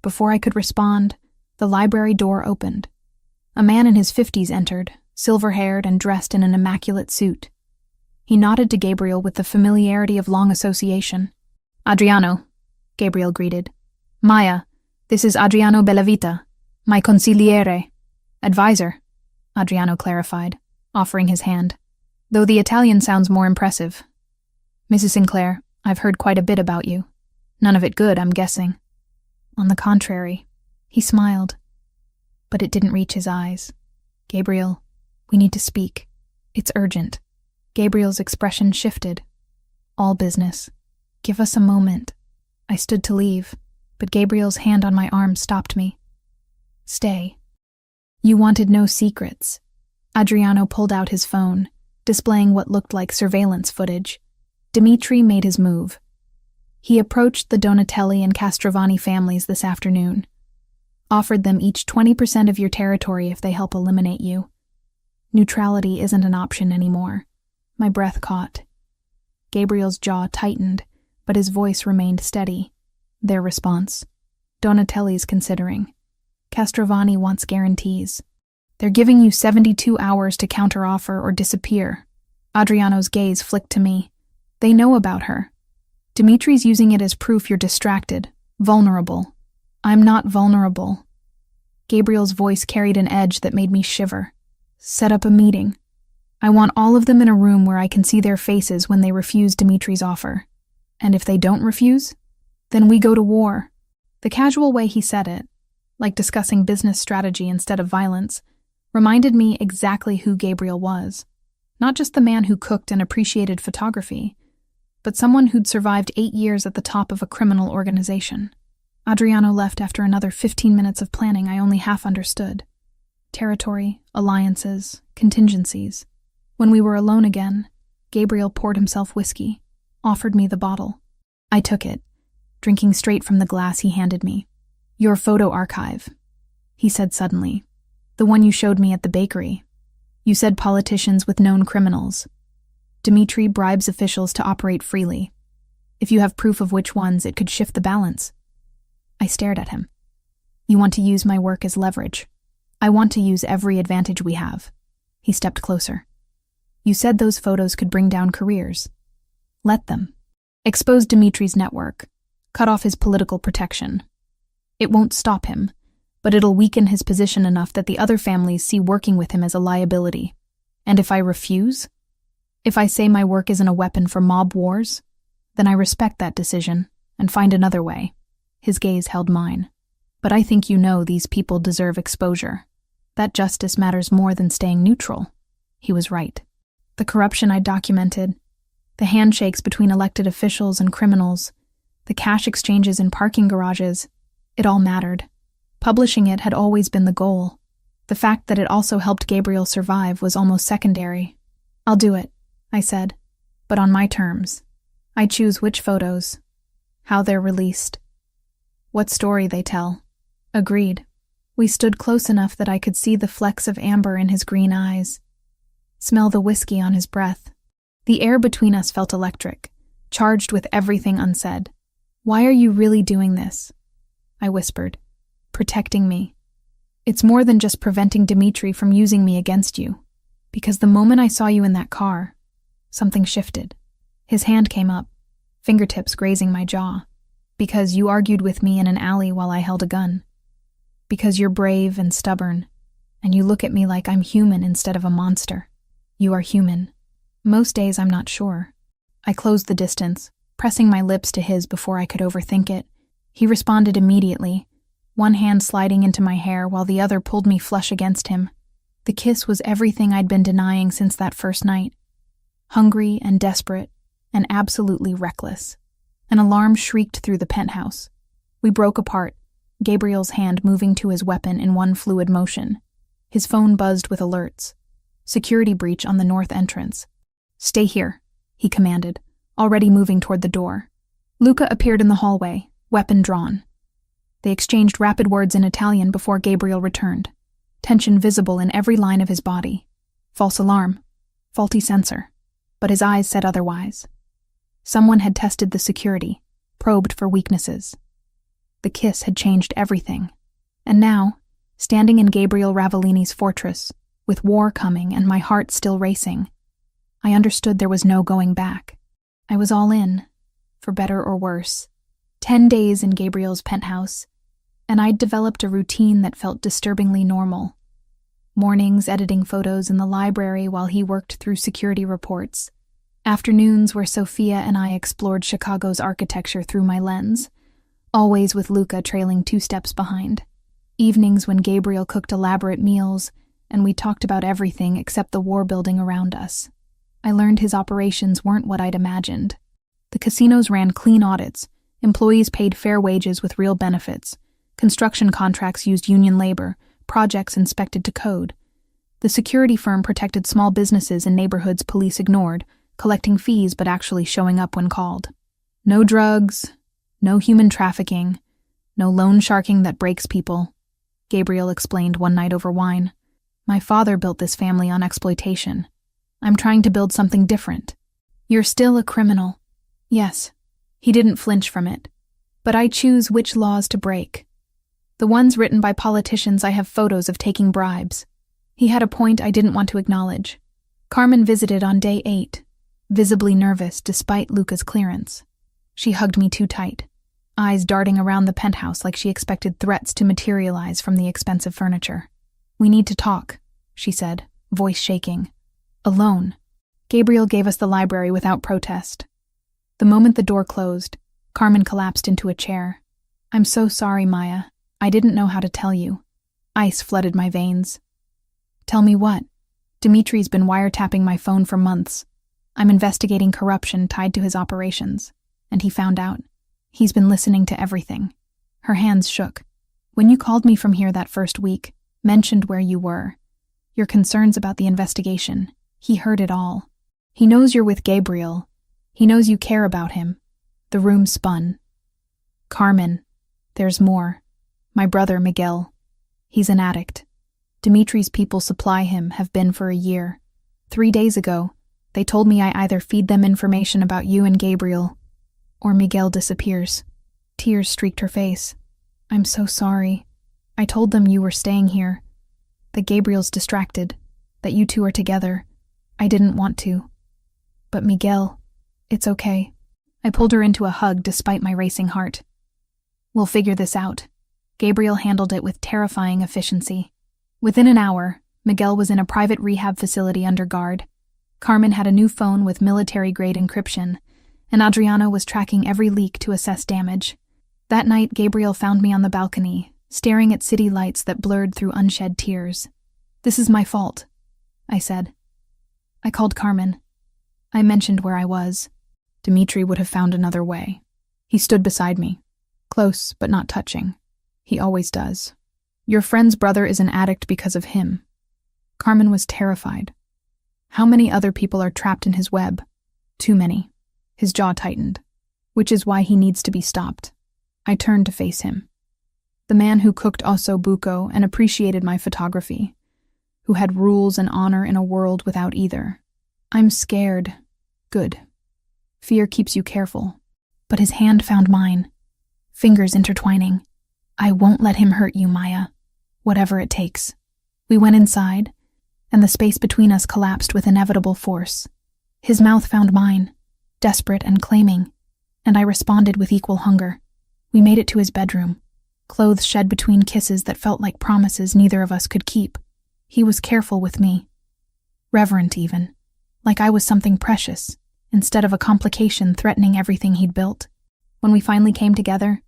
Before I could respond, the library door opened. A man in his 50s entered, silver-haired and dressed in an immaculate suit. He nodded to Gabriel with the familiarity of long association. Adriano, Gabriel greeted. Maya, this is Adriano Bellavita, my consigliere. Advisor, Adriano clarified, offering his hand. Though the Italian sounds more impressive. Mrs. Sinclair, I've heard quite a bit about you. None of it good, I'm guessing. On the contrary, he smiled. But it didn't reach his eyes. Gabriel, we need to speak. It's urgent. Gabriel's expression shifted. All business. Give us a moment. I stood to leave, but Gabriel's hand on my arm stopped me. Stay. You wanted no secrets. Adriano pulled out his phone, displaying what looked like surveillance footage. Dimitri made his move. He approached the Donatelli and Castrovani families this afternoon. Offered them each 20% of your territory if they help eliminate you. Neutrality isn't an option anymore. My breath caught. Gabriel's jaw tightened, but his voice remained steady. Their response. Donatelli's considering. Castrovani wants guarantees. They're giving you 72 hours to counteroffer or disappear. Adriano's gaze flicked to me. They know about her. Dimitri's using it as proof you're distracted, vulnerable. I'm not vulnerable. Gabriel's voice carried an edge that made me shiver. Set up a meeting. I want all of them in a room where I can see their faces when they refuse Dimitri's offer. And if they don't refuse, then we go to war. The casual way he said it, like discussing business strategy instead of violence, reminded me exactly who Gabriel was. Not just the man who cooked and appreciated photography, but someone who'd survived 8 years at the top of a criminal organization. Adriano left after another 15 minutes of planning I only half understood. Territory, alliances, contingencies. When we were alone again, Gabriel poured himself whiskey, offered me the bottle. I took it, drinking straight from the glass he handed me. Your photo archive, he said suddenly. The one you showed me at the bakery. You said politicians with known criminals. Dimitri bribes officials to operate freely. If you have proof of which ones, it could shift the balance. I stared at him. You want to use my work as leverage. I want to use every advantage we have. He stepped closer. You said those photos could bring down careers. Let them. Expose Dimitri's network. Cut off his political protection. It won't stop him, but it'll weaken his position enough that the other families see working with him as a liability. And if I refuse? If I say my work isn't a weapon for mob wars? Then I respect that decision and find another way. His gaze held mine. But I think you know these people deserve exposure. That justice matters more than staying neutral. He was right. The corruption I documented, the handshakes between elected officials and criminals, the cash exchanges in parking garages, it all mattered. Publishing it had always been the goal. The fact that it also helped Gabriel survive was almost secondary. I'll do it, I said, but on my terms. I choose which photos, how they're released, what story they tell. Agreed. We stood close enough that I could see the flecks of amber in his green eyes, smell the whiskey on his breath. The air between us felt electric, charged with everything unsaid. Why are you really doing this? I whispered. Protecting me. It's more than just preventing Dimitri from using me against you. Because the moment I saw you in that car, something shifted. His hand came up, fingertips grazing my jaw. Because you argued with me in an alley while I held a gun. Because you're brave and stubborn, and you look at me like I'm human instead of a monster. You are human. Most days I'm not sure. I closed the distance, pressing my lips to his before I could overthink it. He responded immediately, one hand sliding into my hair while the other pulled me flush against him. The kiss was everything I'd been denying since that first night. Hungry and desperate, and absolutely reckless. An alarm shrieked through the penthouse. We broke apart, Gabriel's hand moving to his weapon in one fluid motion. His phone buzzed with alerts. Security breach on the north entrance. Stay here, he commanded, already moving toward the door. Luca appeared in the hallway, weapon drawn. They exchanged rapid words in Italian before Gabriel returned, tension visible in every line of his body. False alarm, faulty sensor, but his eyes said otherwise. Someone had tested the security, probed for weaknesses. The kiss had changed everything. And now, standing in Gabriel Ravellini's fortress, with war coming and my heart still racing, I understood there was no going back. I was all in, for better or worse. 10 days in Gabriel's penthouse, and I'd developed a routine that felt disturbingly normal. Mornings editing photos in the library while he worked through security reports. Afternoons where Sophia and I explored Chicago's architecture through my lens, always with Luca trailing 2 steps behind. Evenings when Gabriel cooked elaborate meals, and we talked about everything except the war building around us. I learned his operations weren't what I'd imagined. The casinos ran clean audits, employees paid fair wages with real benefits, construction contracts used union labor, projects inspected to code. The security firm protected small businesses in neighborhoods police ignored, collecting fees but actually showing up when called. No drugs, no human trafficking, no loan sharking that breaks people, Gabriel explained one night over wine. My father built this family on exploitation. I'm trying to build something different. You're still a criminal. Yes, he didn't flinch from it. But I choose which laws to break. The ones written by politicians I have photos of taking bribes. He had a point I didn't want to acknowledge. Carmen visited on day 8, visibly nervous despite Luca's clearance. She hugged me too tight, eyes darting around the penthouse like she expected threats to materialize from the expensive furniture. "We need to talk," she said, voice shaking. "Alone." Gabriel gave us the library without protest. The moment the door closed, Carmen collapsed into a chair. "I'm so sorry, Maya. I didn't know how to tell you." Ice flooded my veins. "Tell me what?" "Dimitri's been wiretapping my phone for months. I'm investigating corruption tied to his operations, and he found out. He's been listening to everything." Her hands shook. "When you called me from here that first week, mentioned where you were, your concerns about the investigation, he heard it all. He knows you're with Gabriel. He knows you care about him." The room spun. "Carmen, there's more. My brother, Miguel. He's an addict. Dimitri's people supply him, have been for a year. 3 days ago, they told me I either feed them information about you and Gabriel, or Miguel disappears." Tears streaked her face. "I'm so sorry. I told them you were staying here, that Gabriel's distracted, that you two are together. I didn't want to. But Miguel, it's okay." I pulled her into a hug despite my racing heart. "We'll figure this out." Gabriel handled it with terrifying efficiency. Within an hour, Miguel was in a private rehab facility under guard. Carmen had a new phone with military-grade encryption, and Adriana was tracking every leak to assess damage. That night, Gabriel found me on the balcony, staring at city lights that blurred through unshed tears. "This is my fault," I said. I called Carmen. I mentioned where I was. Dimitri would have found another way. He stood beside me, close but not touching. He always does. "Your friend's brother is an addict because of him." Carmen was terrified. "How many other people are trapped in his web?" "Too many." His jaw tightened. "Which is why he needs to be stopped." I turned to face him. The man who cooked osso buco and appreciated my photography, who had rules and honor in a world without either. "I'm scared." "Good. Fear keeps you careful." But his hand found mine, fingers intertwining. "I won't let him hurt you, Maya. Whatever it takes." We went inside, and the space between us collapsed with inevitable force. His mouth found mine, desperate and claiming, and I responded with equal hunger. We made it to his bedroom, clothes shed between kisses that felt like promises neither of us could keep. He was careful with me, reverent even, like I was something precious, instead of a complication threatening everything he'd built. When we finally came together,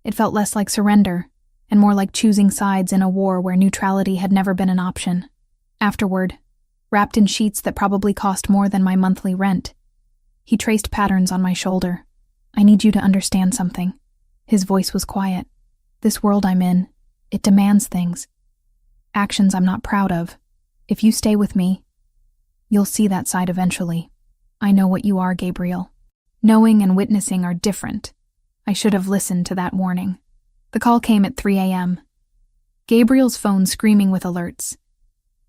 it felt less like surrender and more like choosing sides in a war where neutrality had never been an option. Afterward, wrapped in sheets that probably cost more than my monthly rent, he traced patterns on my shoulder. "I need you to understand something." His voice was quiet. "This world I'm in, it demands things. Actions I'm not proud of. If you stay with me, you'll see that side eventually. I know what you are, Gabriel. Knowing and witnessing are different. I should have listened to that warning." The call came at 3 a.m. Gabriel's phone screaming with alerts.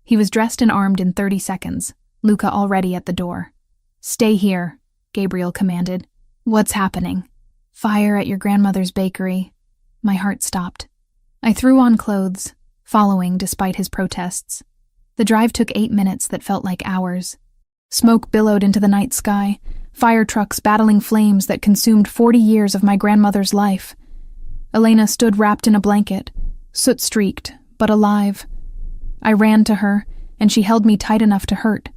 He was dressed and armed in 30 seconds, Luca already at the door. "Stay here," Gabriel commanded. "What's happening?" "Fire at your grandmother's bakery." My heart stopped. I threw on clothes, following despite his protests. The drive took 8 minutes that felt like hours. Smoke billowed into the night sky, fire trucks battling flames that consumed 40 years of my grandmother's life. Elena stood wrapped in a blanket, soot-streaked, but alive. I ran to her, and she held me tight enough to hurt.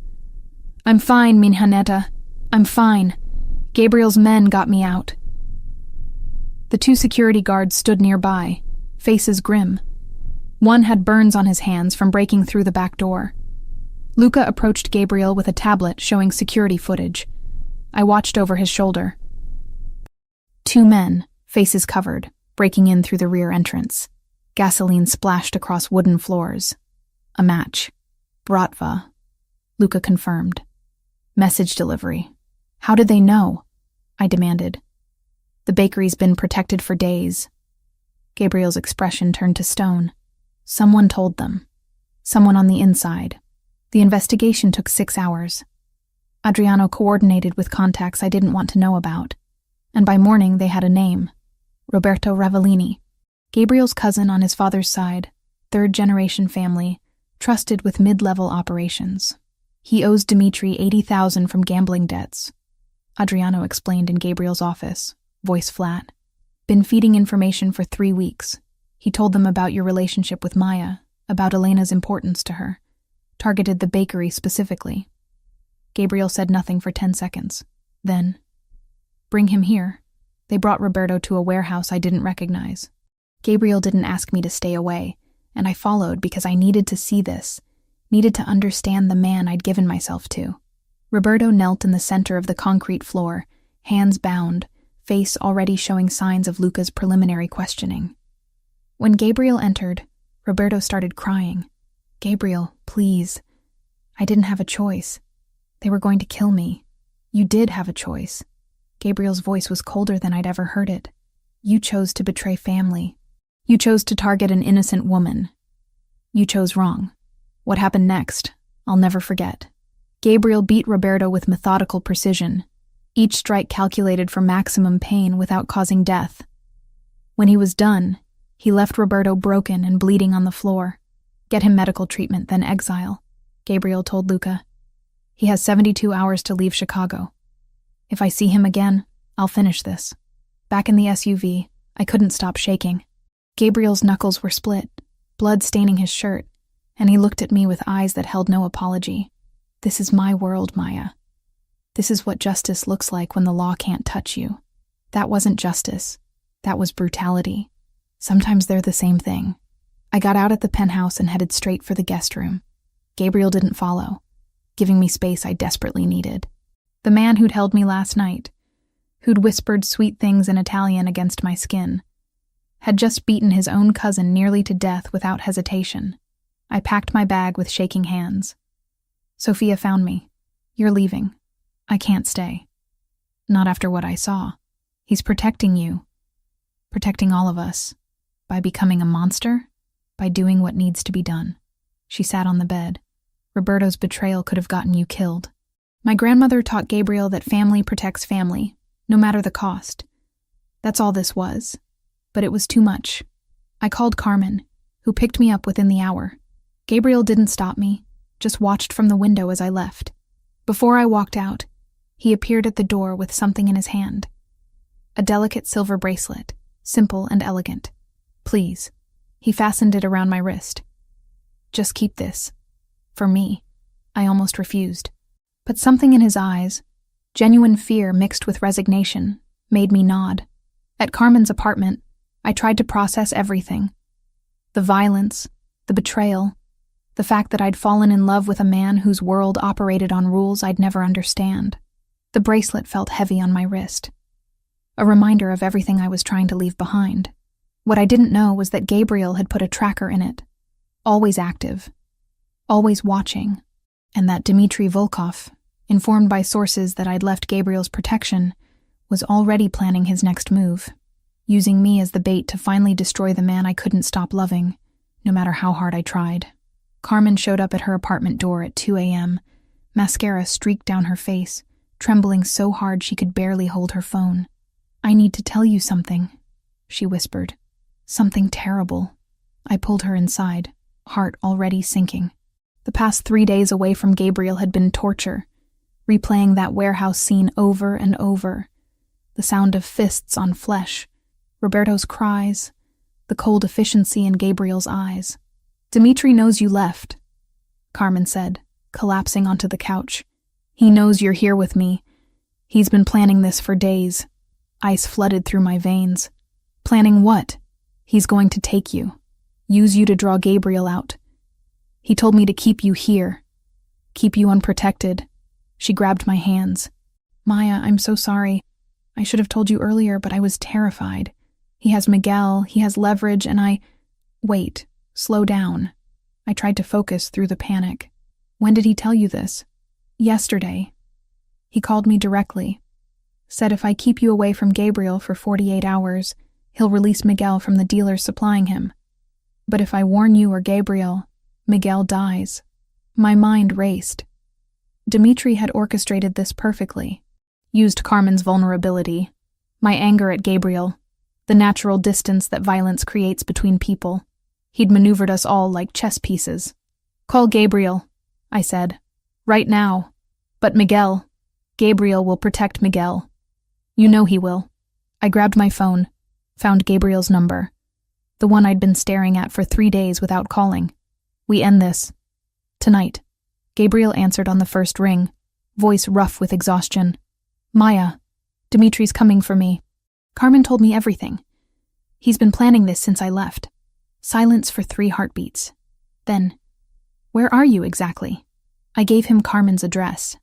"I'm fine, Minhaneta. I'm fine. Gabriel's men got me out." The 2 security guards stood nearby, faces grim. One had burns on his hands from breaking through the back door. Luca approached Gabriel with a tablet showing security footage. I watched over his shoulder. 2 men, faces covered, breaking in through the rear entrance. Gasoline splashed across wooden floors. A match. Bratva. Luca confirmed. Message delivery. "How did they know?" I demanded. "The bakery's been protected for days." Gabriel's expression turned to stone. "Someone told them. Someone on the inside. The investigation took 6 hours. Adriano coordinated with contacts I didn't want to know about, and by morning they had a name. Roberto Ravellini. Gabriel's cousin on his father's side, 3rd-generation family, trusted with mid-level operations. He owes Dimitri $80,000 from gambling debts. Adriano explained in Gabriel's office, voice flat. Been feeding information for 3 weeks. He told them about your relationship with Maya, about Elena's importance to her. Targeted the bakery specifically. Gabriel said nothing for 10 seconds. Then, bring him here. They brought Roberto to a warehouse I didn't recognize. Gabriel didn't ask me to stay away, and I followed because I needed to see this, needed to understand the man I'd given myself to. Roberto knelt in the center of the concrete floor, hands bound, face already showing signs of Luca's preliminary questioning. When Gabriel entered, Roberto started crying. Gabriel, please. I didn't have a choice. They were going to kill me. You did have a choice. Gabriel's voice was colder than I'd ever heard it. You chose to betray family. You chose to target an innocent woman. You chose wrong. What happened next, I'll never forget. Gabriel beat Roberto with methodical precision, each strike calculated for maximum pain without causing death. When he was done, he left Roberto broken and bleeding on the floor. Get him medical treatment, then exile, Gabriel told Luca. He has 72 hours to leave Chicago. If I see him again, I'll finish this. Back in the SUV, I couldn't stop shaking. Gabriel's knuckles were split, blood staining his shirt, and he looked at me with eyes that held no apology. This is my world, Maya. This is what justice looks like when the law can't touch you. That wasn't justice. That was brutality. Sometimes they're the same thing. I got out at the penthouse and headed straight for the guest room. Gabriel didn't follow, giving me space I desperately needed. The man who'd held me last night, who'd whispered sweet things in Italian against my skin, had just beaten his own cousin nearly to death without hesitation. I packed my bag with shaking hands. Sophia found me. You're leaving. I can't stay. Not after what I saw. He's protecting you. Protecting all of us. By becoming a monster? By doing what needs to be done. She sat on the bed. Roberto's betrayal could have gotten you killed. My grandmother taught Gabriel that family protects family, no matter the cost. That's all this was. But it was too much. I called Carmen, who picked me up within the hour. Gabriel didn't stop me, just watched from the window as I left. Before I walked out, he appeared at the door with something in his hand. A delicate silver bracelet, simple and elegant. Please. He fastened it around my wrist. Just keep this. For me. I almost refused. But something in his eyes, genuine fear mixed with resignation, made me nod. At Carmen's apartment, I tried to process everything. The violence, the betrayal, the fact that I'd fallen in love with a man whose world operated on rules I'd never understand. The bracelet felt heavy on my wrist. A reminder of everything I was trying to leave behind. What I didn't know was that Gabriel had put a tracker in it. Always active. Always watching. And that Dmitry Volkov, informed by sources that I'd left Gabriel's protection, was already planning his next move, using me as the bait to finally destroy the man I couldn't stop loving, no matter how hard I tried. Carmen showed up at her apartment door at 2 a.m., mascara streaked down her face, trembling so hard she could barely hold her phone. I need to tell you something, she whispered. Something terrible. I pulled her inside, heart already sinking. The past 3 days away from Gabriel had been torture, replaying that warehouse scene over and over. The sound of fists on flesh, Roberto's cries, the cold efficiency in Gabriel's eyes. Dmitry knows you left, Carmen said, collapsing onto the couch. He knows you're here with me. He's been planning this for days. Ice flooded through my veins. Planning what? He's going to take you. Use you to draw Gabriel out. He told me to keep you here. Keep you unprotected. She grabbed my hands. Maya, I'm so sorry. I should have told you earlier, but I was terrified. He has Miguel, he has leverage, and I... Wait, slow down. I tried to focus through the panic. When did he tell you this? Yesterday. He called me directly. Said if I keep you away from Gabriel for 48 hours, he'll release Miguel from the dealers supplying him. But if I warn you or Gabriel, Miguel dies. My mind raced. Dmitry had orchestrated this perfectly. Used Carmen's vulnerability, my anger at Gabriel, the natural distance that violence creates between people. He'd maneuvered us all like chess pieces. Call Gabriel, I said. Right now. But Miguel. Gabriel will protect Miguel. You know he will. I grabbed my phone, found Gabriel's number, the one I'd been staring at for 3 days without calling. We end this. Tonight. Gabriel answered on the first ring, voice rough with exhaustion. Maya, Dimitri's coming for me. Carmen told me everything. He's been planning this since I left. Silence for 3 heartbeats. Then, where are you exactly? I gave him Carmen's address.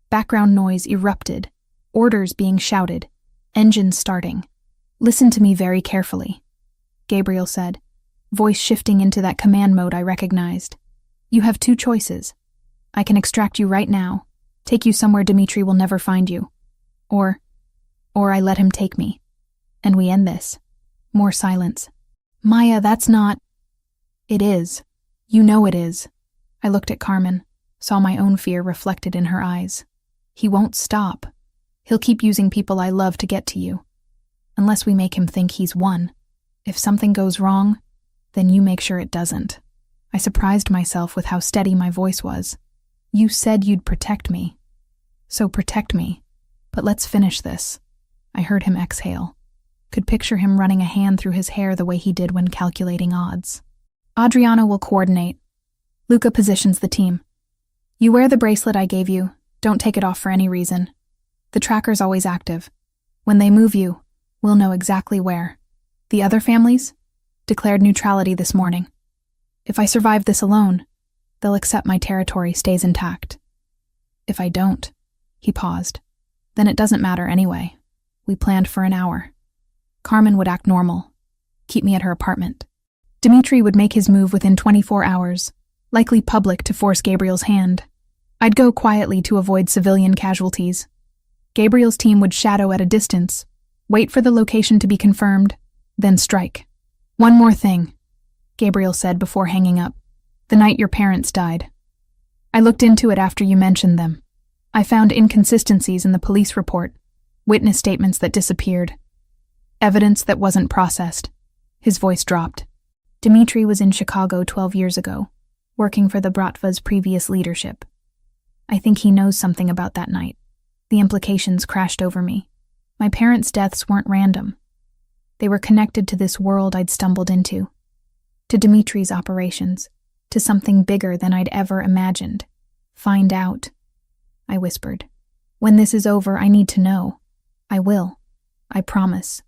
Background noise erupted, orders being shouted, engines starting. Listen to me very carefully, Gabriel said, voice shifting into that command mode I recognized. You have 2 choices. I can extract you right now, take you somewhere Dimitri will never find you. Or I let him take me. And we end this. More silence. Maya, that's not... It is. You know it is. I looked at Carmen, saw my own fear reflected in her eyes. He won't stop. He'll keep using people I love to get to you. Unless we make him think he's won. If something goes wrong, then you make sure it doesn't. I surprised myself with how steady my voice was. You said you'd protect me. So protect me. But let's finish this. I heard him exhale. Could picture him running a hand through his hair the way he did when calculating odds. Adriana will coordinate. Luca positions the team. You wear the bracelet I gave you. Don't take it off for any reason. The tracker's always active. When they move you, we'll know exactly where. The other families? Declared neutrality this morning. If I survive this alone, they'll accept my territory stays intact. If I don't, he paused, then it doesn't matter anyway. We planned for an hour. Carmen would act normal, keep me at her apartment. Dimitri would make his move within 24 hours, likely public to force Gabriel's hand. I'd go quietly to avoid civilian casualties. Gabriel's team would shadow at a distance, wait for the location to be confirmed, then strike. One more thing, Gabriel said before hanging up. The night your parents died. I looked into it after you mentioned them. I found inconsistencies in the police report, witness statements that disappeared, evidence that wasn't processed. His voice dropped. Dimitri was in Chicago 12 years ago, working for the Bratva's previous leadership. I think he knows something about that night. The implications crashed over me. My parents' deaths weren't random. They were connected to this world I'd stumbled into, to Dimitri's operations, to something bigger than I'd ever imagined. Find out, I whispered. When this is over, I need to know. I will. I promise.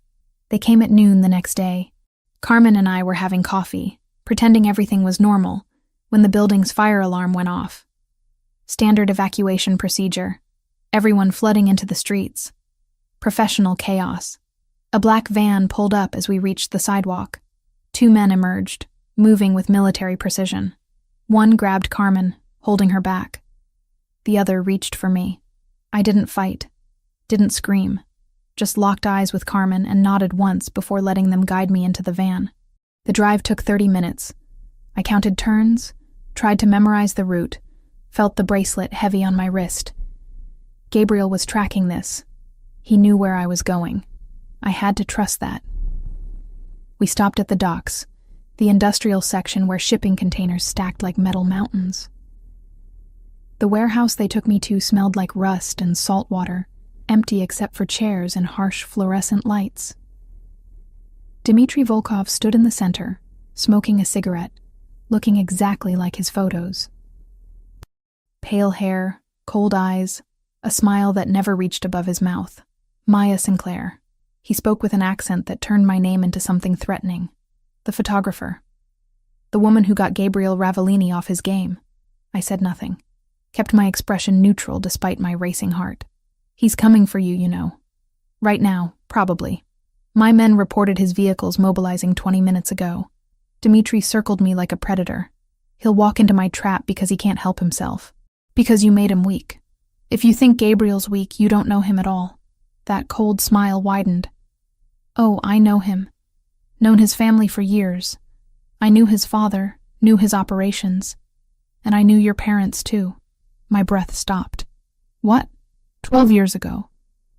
They came at noon the next day. Carmen and I were having coffee, pretending everything was normal, when the building's fire alarm went off. Standard evacuation procedure. Everyone flooding into the streets. Professional chaos. A black van pulled up as we reached the sidewalk. 2 men emerged, moving with military precision. One grabbed Carmen, holding her back. The other reached for me. I didn't fight, didn't scream, just locked eyes with Carmen and nodded once before letting them guide me into the van. The drive took 30 minutes. I counted turns, tried to memorize the route, felt the bracelet heavy on my wrist. Gabriel was tracking this. He knew where I was going. I had to trust that. We stopped at the docks, the industrial section where shipping containers stacked like metal mountains. The warehouse they took me to smelled like rust and salt water, empty except for chairs and harsh fluorescent lights. Dmitri Volkov stood in the center, smoking a cigarette, looking exactly like his photos. Pale hair, cold eyes, a smile that never reached above his mouth. Maya Sinclair. He spoke with an accent that turned my name into something threatening. The photographer. The woman who got Gabriel Ravellini off his game. I said nothing. Kept my expression neutral despite my racing heart. He's coming for you, you know. Right now, probably. My men reported his vehicles mobilizing 20 minutes ago. Dmitri circled me like a predator. He'll walk into my trap because he can't help himself. Because you made him weak. If you think Gabriel's weak, you don't know him at all. That cold smile widened. Oh, I know him. Known his family for years. I knew his father, knew his operations. And I knew your parents, too. My breath stopped. What? 12 years ago.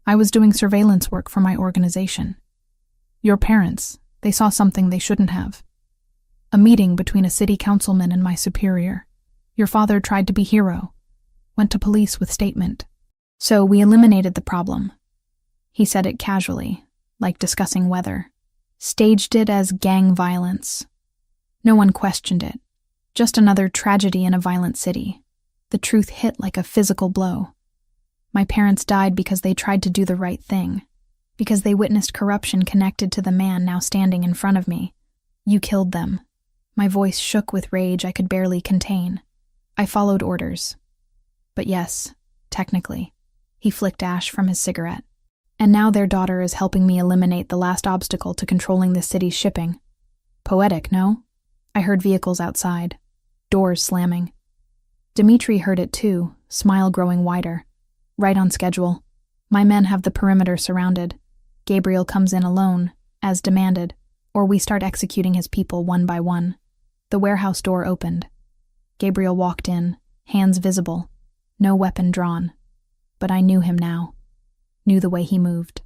I was doing surveillance work for my organization. Your parents, they saw something they shouldn't have. A meeting between a city councilman and my superior. Your father tried to be hero. Went to police with statement. So we eliminated the problem. He said it casually, like discussing weather. Staged it as gang violence. No one questioned it. Just another tragedy in a violent city. The truth hit like a physical blow. My parents died because they tried to do the right thing. Because they witnessed corruption connected to the man now standing in front of me. You killed them. My voice shook with rage I could barely contain. I followed orders. But yes, technically. He flicked ash from his cigarette. And now their daughter is helping me eliminate the last obstacle to controlling the city's shipping. Poetic, no? I heard vehicles outside. Doors slamming. Dimitri heard it too, smile growing wider. Right on schedule. My men have the perimeter surrounded. Gabriel comes in alone, as demanded, or we start executing his people one by one. The warehouse door opened. Gabriel walked in, hands visible, no weapon drawn. But I knew him now. Knew the way he moved.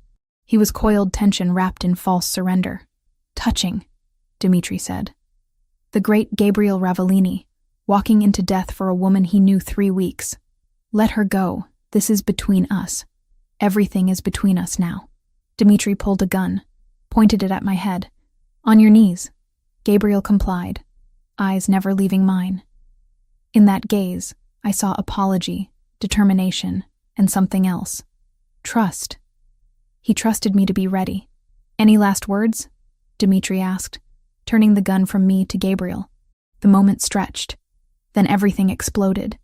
He was coiled tension wrapped in false surrender. Touching, Dimitri said. The great Gabriel Ravellini, walking into death for a woman he knew 3 weeks. Let her go. This is between us. Everything is between us now. Dimitri pulled a gun, pointed it at my head. On your knees. Gabriel complied, eyes never leaving mine. In that gaze, I saw apology, determination, and something else. Trust. He trusted me to be ready. Any last words? Dimitri asked, turning the gun from me to Gabriel. The moment stretched. Then everything exploded.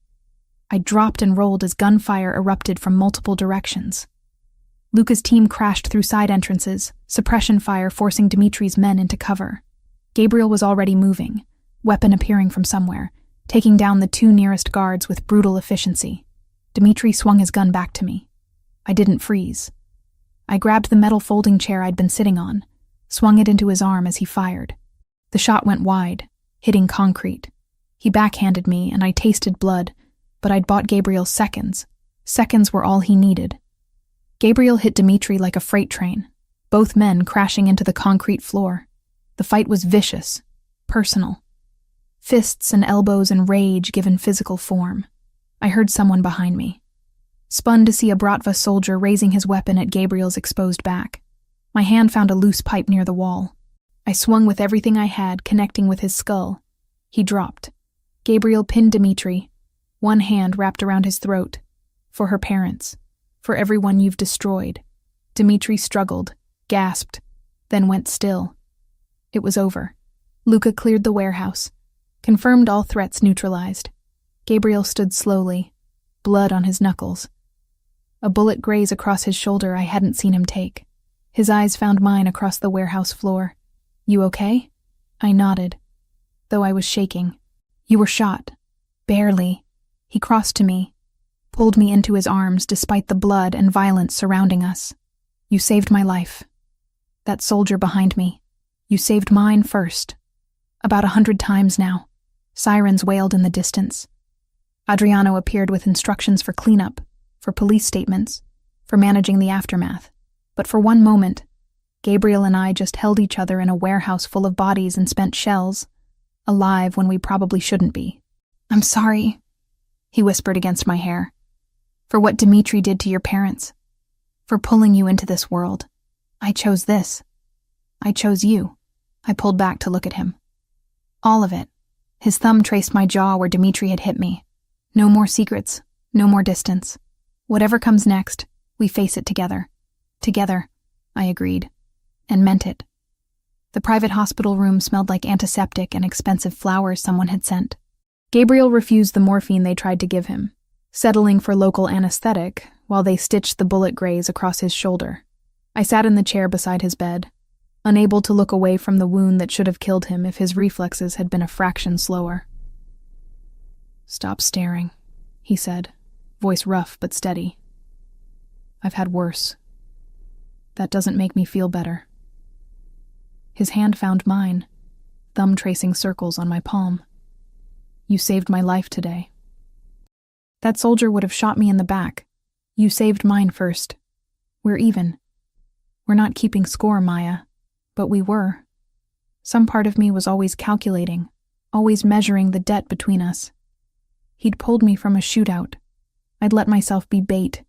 I dropped and rolled as gunfire erupted from multiple directions. Luca's team crashed through side entrances, suppression fire forcing Dimitri's men into cover. Gabriel was already moving, weapon appearing from somewhere, taking down the 2 nearest guards with brutal efficiency. Dimitri swung his gun back to me. I didn't freeze. I grabbed the metal folding chair I'd been sitting on, swung it into his arm as he fired. The shot went wide, hitting concrete. He backhanded me and I tasted blood, but I'd bought Gabriel seconds. Seconds were all he needed. Gabriel hit Dimitri like a freight train, both men crashing into the concrete floor. The fight was vicious, personal. Fists and elbows and rage given physical form. I heard someone behind me. Spun to see a Bratva soldier raising his weapon at Gabriel's exposed back. My hand found a loose pipe near the wall. I swung with everything I had, connecting with his skull. He dropped. Gabriel pinned Dimitri, one hand wrapped around his throat. For her parents. For everyone you've destroyed. Dimitri struggled, gasped, then went still. It was over. Luca cleared the warehouse. Confirmed all threats neutralized. Gabriel stood slowly, blood on his knuckles. A bullet grazed across his shoulder I hadn't seen him take. His eyes found mine across the warehouse floor. You okay? I nodded, though I was shaking. You were shot. Barely. He crossed to me, pulled me into his arms despite the blood and violence surrounding us. You saved my life. That soldier behind me. You saved mine first. About 100 times now. Sirens wailed in the distance. Adriano appeared with instructions for cleanup, for police statements, for managing the aftermath. But for one moment, Gabriel and I just held each other in a warehouse full of bodies and spent shells, alive when we probably shouldn't be. I'm sorry, he whispered against my hair, for what Dimitri did to your parents, for pulling you into this world. I chose this. I chose you. I pulled back to look at him. All of it. His thumb traced my jaw where Dimitri had hit me. No more secrets, no more distance. Whatever comes next, we face it together. Together, I agreed, and meant it. The private hospital room smelled like antiseptic and expensive flowers someone had sent. Gabriel refused the morphine they tried to give him, settling for local anesthetic while they stitched the bullet graze across his shoulder. I sat in the chair beside his bed, unable to look away from the wound that should have killed him if his reflexes had been a fraction slower. Stop staring, he said, voice rough but steady. I've had worse. That doesn't make me feel better. His hand found mine, thumb tracing circles on my palm. You saved my life today. That soldier would have shot me in the back. You saved mine first. We're even. We're not keeping score, Maya, but we were. Some part of me was always calculating, always measuring the debt between us. He'd pulled me from a shootout. I'd let myself be bait.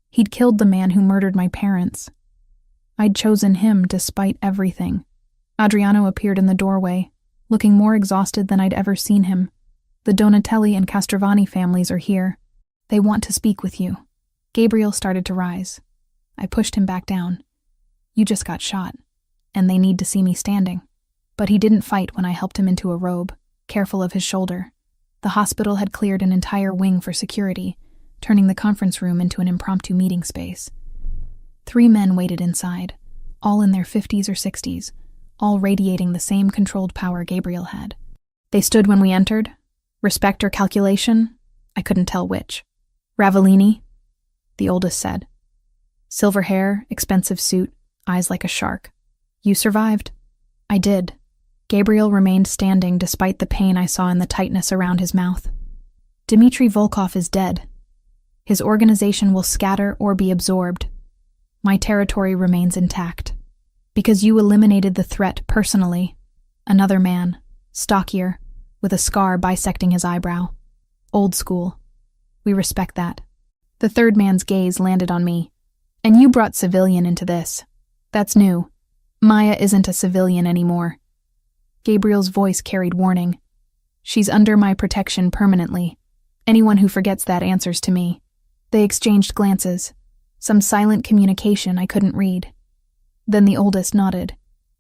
He'd killed the man who murdered my parents. I'd chosen him despite everything. Adriano appeared in the doorway, looking more exhausted than I'd ever seen him. The Donatelli and Castrovani families are here. They want to speak with you. Gabriel started to rise. I pushed him back down. You just got shot, and they need to see me standing. But he didn't fight when I helped him into a robe, careful of his shoulder. The hospital had cleared an entire wing for security, turning the conference room into an impromptu meeting space. 3 men waited inside, all in their 50s or 60s, all radiating the same controlled power Gabriel had. They stood when we entered. Respect or calculation? I couldn't tell which. Ravellini? The oldest said. Silver hair, expensive suit, eyes like a shark. You survived. I did. Gabriel remained standing despite the pain I saw in the tightness around his mouth. Dmitry Volkov is dead. His organization will scatter or be absorbed. My territory remains intact. Because you eliminated the threat personally. Another man, stockier, with a scar bisecting his eyebrow. Old school. We respect that. The third man's gaze landed on me. And you brought civilian into this. That's new. Maya isn't a civilian anymore. Gabriel's voice carried warning. She's under my protection permanently. Anyone who forgets that answers to me. They exchanged glances. Some silent communication I couldn't read. Then the oldest nodded.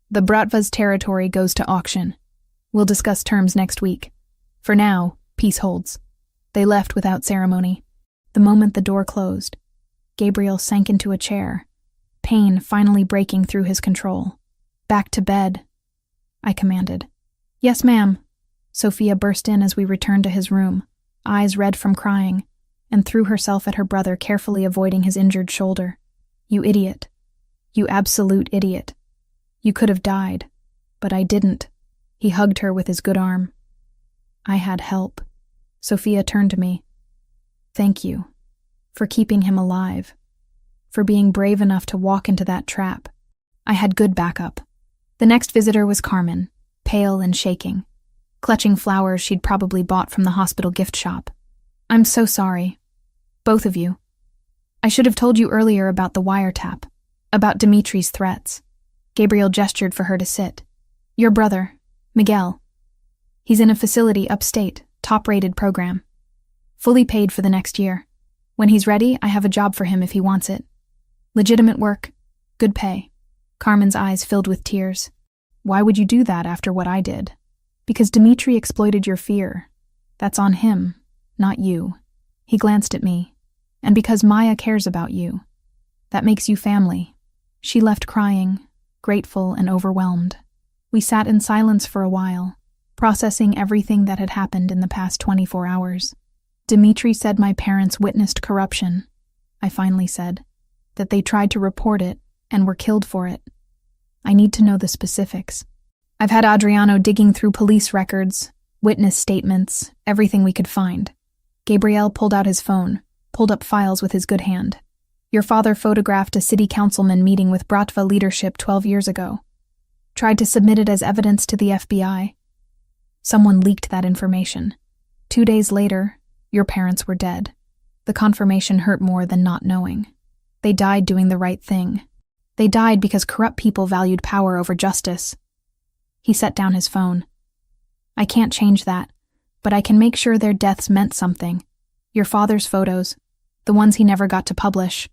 The Bratva's territory goes to auction. We'll discuss terms next week. For now, peace holds. They left without ceremony. The moment the door closed, Gabriel sank into a chair, pain finally breaking through his control. Back to bed, I commanded. Yes, ma'am. Sophia burst in as we returned to his room, eyes red from crying, and threw herself at her brother, carefully avoiding his injured shoulder. You idiot. You absolute idiot. You could have died, but I didn't. He hugged her with his good arm. I had help. Sophia turned to me. Thank you. For keeping him alive. For being brave enough to walk into that trap. I had good backup. The next visitor was Carmen, pale and shaking, clutching flowers she'd probably bought from the hospital gift shop. I'm so sorry. Both of you. I should have told you earlier about the wiretap, about Dimitri's threats. Gabriel gestured for her to sit. Your brother, Miguel. He's in a facility upstate, top-rated program. Fully paid for the next year. When he's ready, I have a job for him if he wants it. Legitimate work, good pay. Carmen's eyes filled with tears. Why would you do that after what I did? Because Dmitri exploited your fear. That's on him, not you. He glanced at me. And because Maya cares about you. That makes you family. She left crying, grateful and overwhelmed. We sat in silence for a while, processing everything that had happened in the past 24 hours. Dmitri said my parents witnessed corruption, I finally said, that they tried to report it and were killed for it. I need to know the specifics. I've had Adriano digging through police records, witness statements, everything we could find. Gabriel pulled out his phone, pulled up files with his good hand. Your father photographed a city councilman meeting with Bratva leadership 12 years ago. Tried to submit it as evidence to the FBI. Someone leaked that information. 2 days later, your parents were dead. The confirmation hurt more than not knowing. They died doing the right thing. They died because corrupt people valued power over justice. He set down his phone. I can't change that, but I can make sure their deaths meant something. Your father's photos, the ones he never got to publish.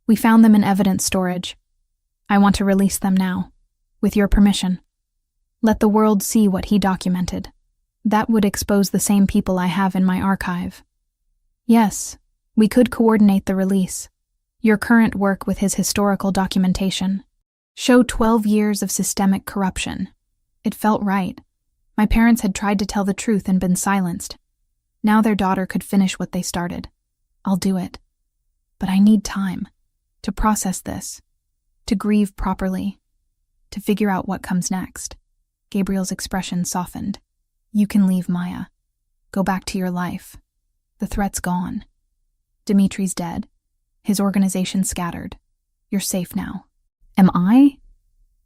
We found them in evidence storage. I want to release them now, with your permission. Let the world see what he documented. That would expose the same people I have in my archive. Yes, we could coordinate the release. Your current work with his historical documentation. Show 12 years of systemic corruption. It felt right. My parents had tried to tell the truth and been silenced. Now their daughter could finish what they started. I'll do it. But I need time to process this, to grieve properly, to figure out what comes next. Gabriel's expression softened. You can leave, Maya. Go back to your life. The threat's gone. Dimitri's dead. His organization scattered. You're safe now. Am I?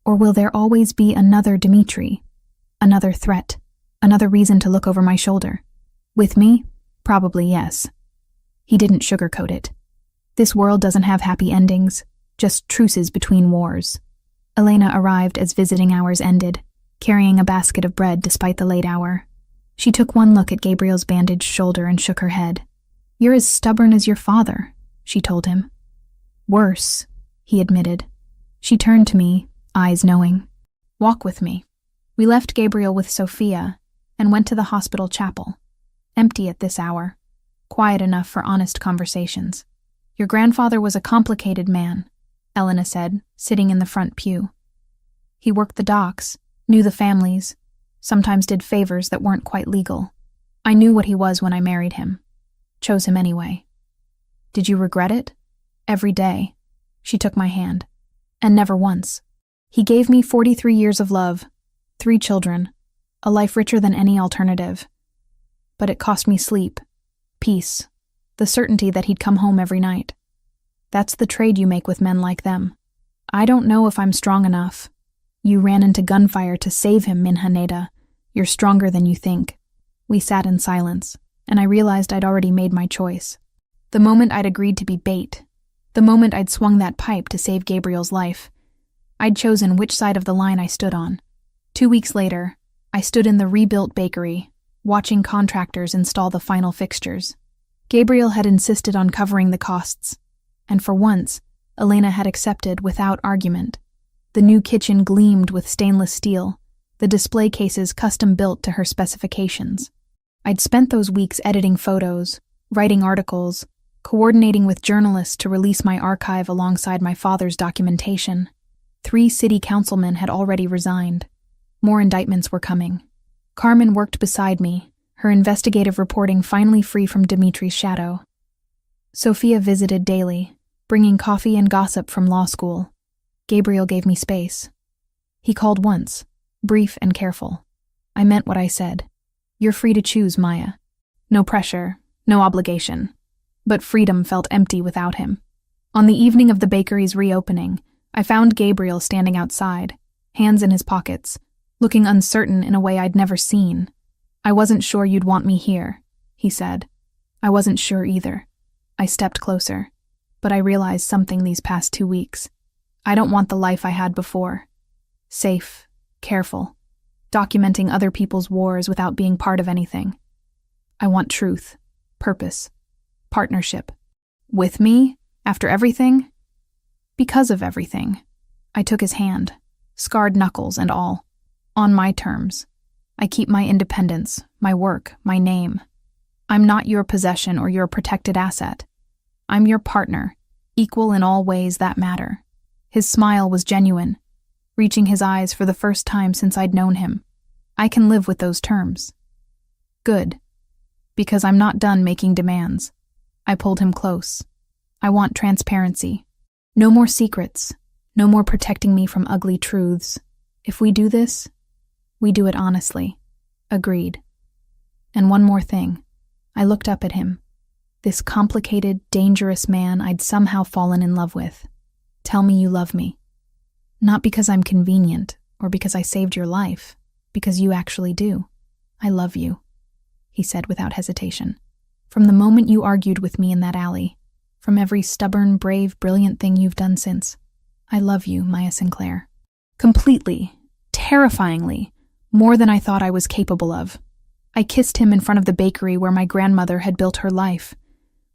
Or will there always be another Dmitri? Another threat? Another reason to look over my shoulder? With me, Probably yes. He didn't sugarcoat it. This world doesn't have happy endings, just truces between wars. Elena arrived as visiting hours ended, carrying a basket of bread despite the late hour. She took one look at Gabriel's bandaged shoulder and shook her head. "You're as stubborn as your father," she told him. "Worse," he admitted. She turned to me, eyes knowing. "Walk with me." We left Gabriel with Sophia and went to the hospital chapel. Empty at this hour, quiet enough for honest conversations. "Your grandfather was a complicated man," Elena said, sitting in the front pew. "He worked the docks, knew the families, sometimes did favors that weren't quite legal. I knew what he was when I married him. Chose him anyway." "Did you regret it?" "Every day." She took my hand. "And never once. He gave me 43 years of love, 3 children, a life richer than any alternative. But it cost me sleep, peace, the certainty that he'd come home every night. That's the trade you make with men like them. I don't know if I'm strong enough. You ran into gunfire to save him, Minhaneda. You're stronger than you think." We sat in silence, and I realized I'd already made my choice. The moment I'd agreed to be bait, the moment I'd swung that pipe to save Gabriel's life, I'd chosen which side of the line I stood on. 2 weeks later, I stood in the rebuilt bakery, watching contractors install the final fixtures. Gabriel had insisted on covering the costs, and for once, Elena had accepted without argument. The new kitchen gleamed with stainless steel, the display cases custom-built to her specifications. I'd spent those weeks editing photos, writing articles, coordinating with journalists to release my archive alongside my father's documentation. 3 city councilmen had already resigned. More indictments were coming. Carmen worked beside me, her investigative reporting finally free from Dimitri's shadow. Sophia visited daily, bringing coffee and gossip from law school. Gabriel gave me space. He called once, brief and careful. I meant what I said. "You're free to choose, Maya." No pressure, no obligation. But freedom felt empty without him. On the evening of the bakery's reopening, I found Gabriel standing outside, hands in his pockets, looking uncertain in a way I'd never seen. "I wasn't sure you'd want me here," he said. I wasn't sure either. I stepped closer, but I realized something these past 2 weeks. I don't want the life I had before. Safe, careful, documenting other people's wars without being part of anything. I want truth, purpose, partnership. With me, after everything? Because of everything. I took his hand, scarred knuckles and all. On my terms. I keep my independence, my work, my name. I'm not your possession or your protected asset. I'm your partner, equal in all ways that matter. His smile was genuine, reaching his eyes for the first time since I'd known him. I can live with those terms. Good. Because I'm not done making demands. I pulled him close. I want transparency. No more secrets. No more protecting me from ugly truths. If we do this, we do it honestly. Agreed. And one more thing. I looked up at him. This complicated, dangerous man I'd somehow fallen in love with. Tell me you love me. Not because I'm convenient, or because I saved your life, because you actually do. I love you, he said without hesitation. From the moment you argued with me in that alley, from every stubborn, brave, brilliant thing you've done since. I love you, Maya Sinclair. Completely, terrifyingly, more than I thought I was capable of. I kissed him in front of the bakery where my grandmother had built her life,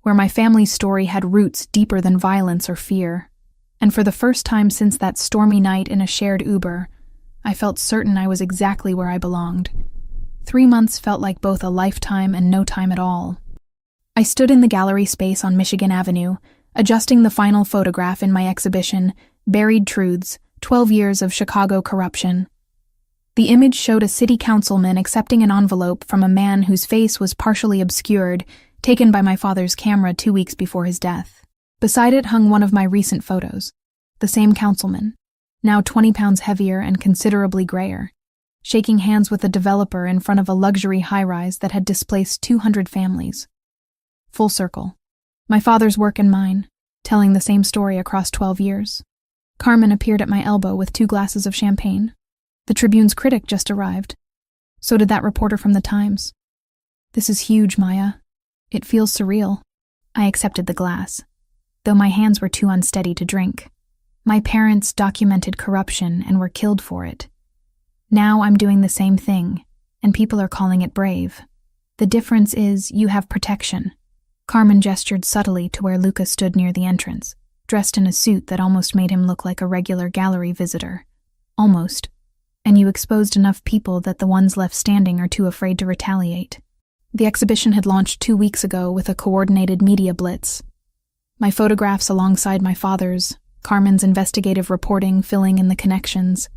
where my family's story had roots deeper than violence or fear. And for the first time since that stormy night in a shared Uber, I felt certain I was exactly where I belonged. 3 months felt like both a lifetime and no time at all. I stood in the gallery space on Michigan Avenue, adjusting the final photograph in my exhibition, Buried Truths, 12 Years of Chicago Corruption. The image showed a city councilman accepting an envelope from a man whose face was partially obscured, taken by my father's camera 2 weeks before his death. Beside it hung one of my recent photos, the same councilman, now 20 pounds heavier and considerably grayer, shaking hands with a developer in front of a luxury high-rise that had displaced 200 families. Full circle. My father's work and mine, telling the same story across 12 years. Carmen appeared at my elbow with 2 glasses of champagne. The Tribune's critic just arrived. So did that reporter from the Times. This is huge, Maya. It feels surreal. I accepted the glass, though my hands were too unsteady to drink. My parents documented corruption and were killed for it. Now I'm doing the same thing, and people are calling it brave. The difference is you have protection. Carmen gestured subtly to where Luca stood near the entrance, dressed in a suit that almost made him look like a regular gallery visitor. Almost. And you exposed enough people that the ones left standing are too afraid to retaliate. The exhibition had launched 2 weeks ago with a coordinated media blitz. My photographs alongside my father's, Carmen's investigative reporting filling in the connections,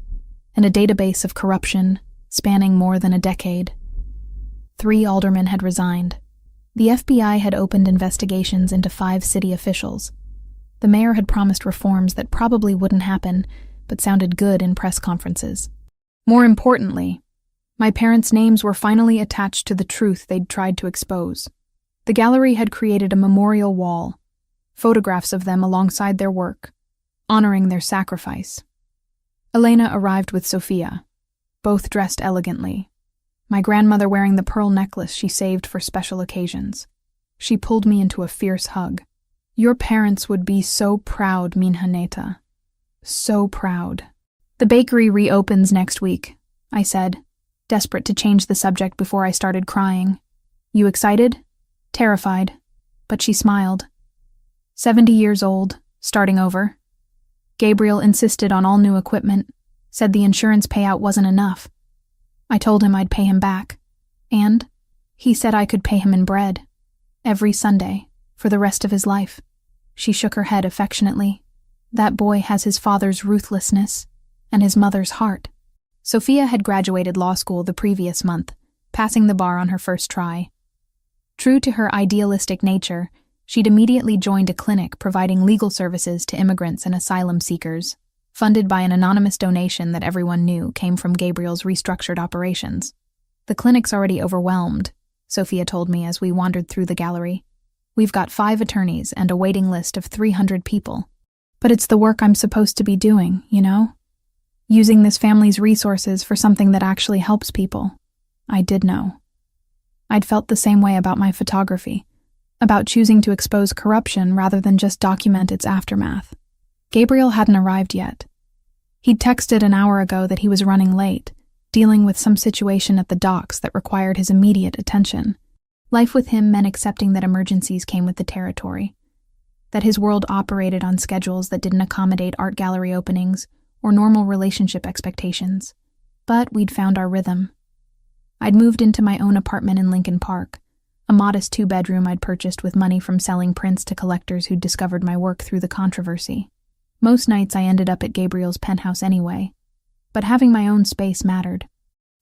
and a database of corruption spanning more than a decade. 3 aldermen had resigned. The FBI had opened investigations into 5 city officials. The mayor had promised reforms that probably wouldn't happen, but sounded good in press conferences. More importantly, my parents' names were finally attached to the truth they'd tried to expose. The gallery had created a memorial wall, photographs of them alongside their work, honoring their sacrifice. Elena arrived with Sofia, both dressed elegantly, my grandmother wearing the pearl necklace she saved for special occasions. She pulled me into a fierce hug. Your parents would be so proud, Minhaneta. So proud. The bakery reopens next week, I said, desperate to change the subject before I started crying. You excited? Terrified. But she smiled. 70 years old, starting over. Gabriel insisted on all new equipment, said the insurance payout wasn't enough. I told him I'd pay him back, and he said I could pay him in bread, every Sunday, for the rest of his life. She shook her head affectionately. That boy has his father's ruthlessness and his mother's heart. Sophia had graduated law school the previous month, passing the bar on her first try. True to her idealistic nature, she'd immediately joined a clinic providing legal services to immigrants and asylum seekers, funded by an anonymous donation that everyone knew came from Gabriel's restructured operations. The clinic's already overwhelmed, Sophia told me as we wandered through the gallery. We've got 5 attorneys and a waiting list of 300 people. But it's the work I'm supposed to be doing, you know? Using this family's resources for something that actually helps people. I did know. I'd felt the same way about my photography, about choosing to expose corruption rather than just document its aftermath. Gabriel hadn't arrived yet. He'd texted an hour ago that he was running late, dealing with some situation at the docks that required his immediate attention. Life with him meant accepting that emergencies came with the territory, that his world operated on schedules that didn't accommodate art gallery openings or normal relationship expectations. But we'd found our rhythm. I'd moved into my own apartment in Lincoln Park, a modest 2-bedroom I'd purchased with money from selling prints to collectors who'd discovered my work through the controversy. Most nights I ended up at Gabriel's penthouse anyway, but having my own space mattered.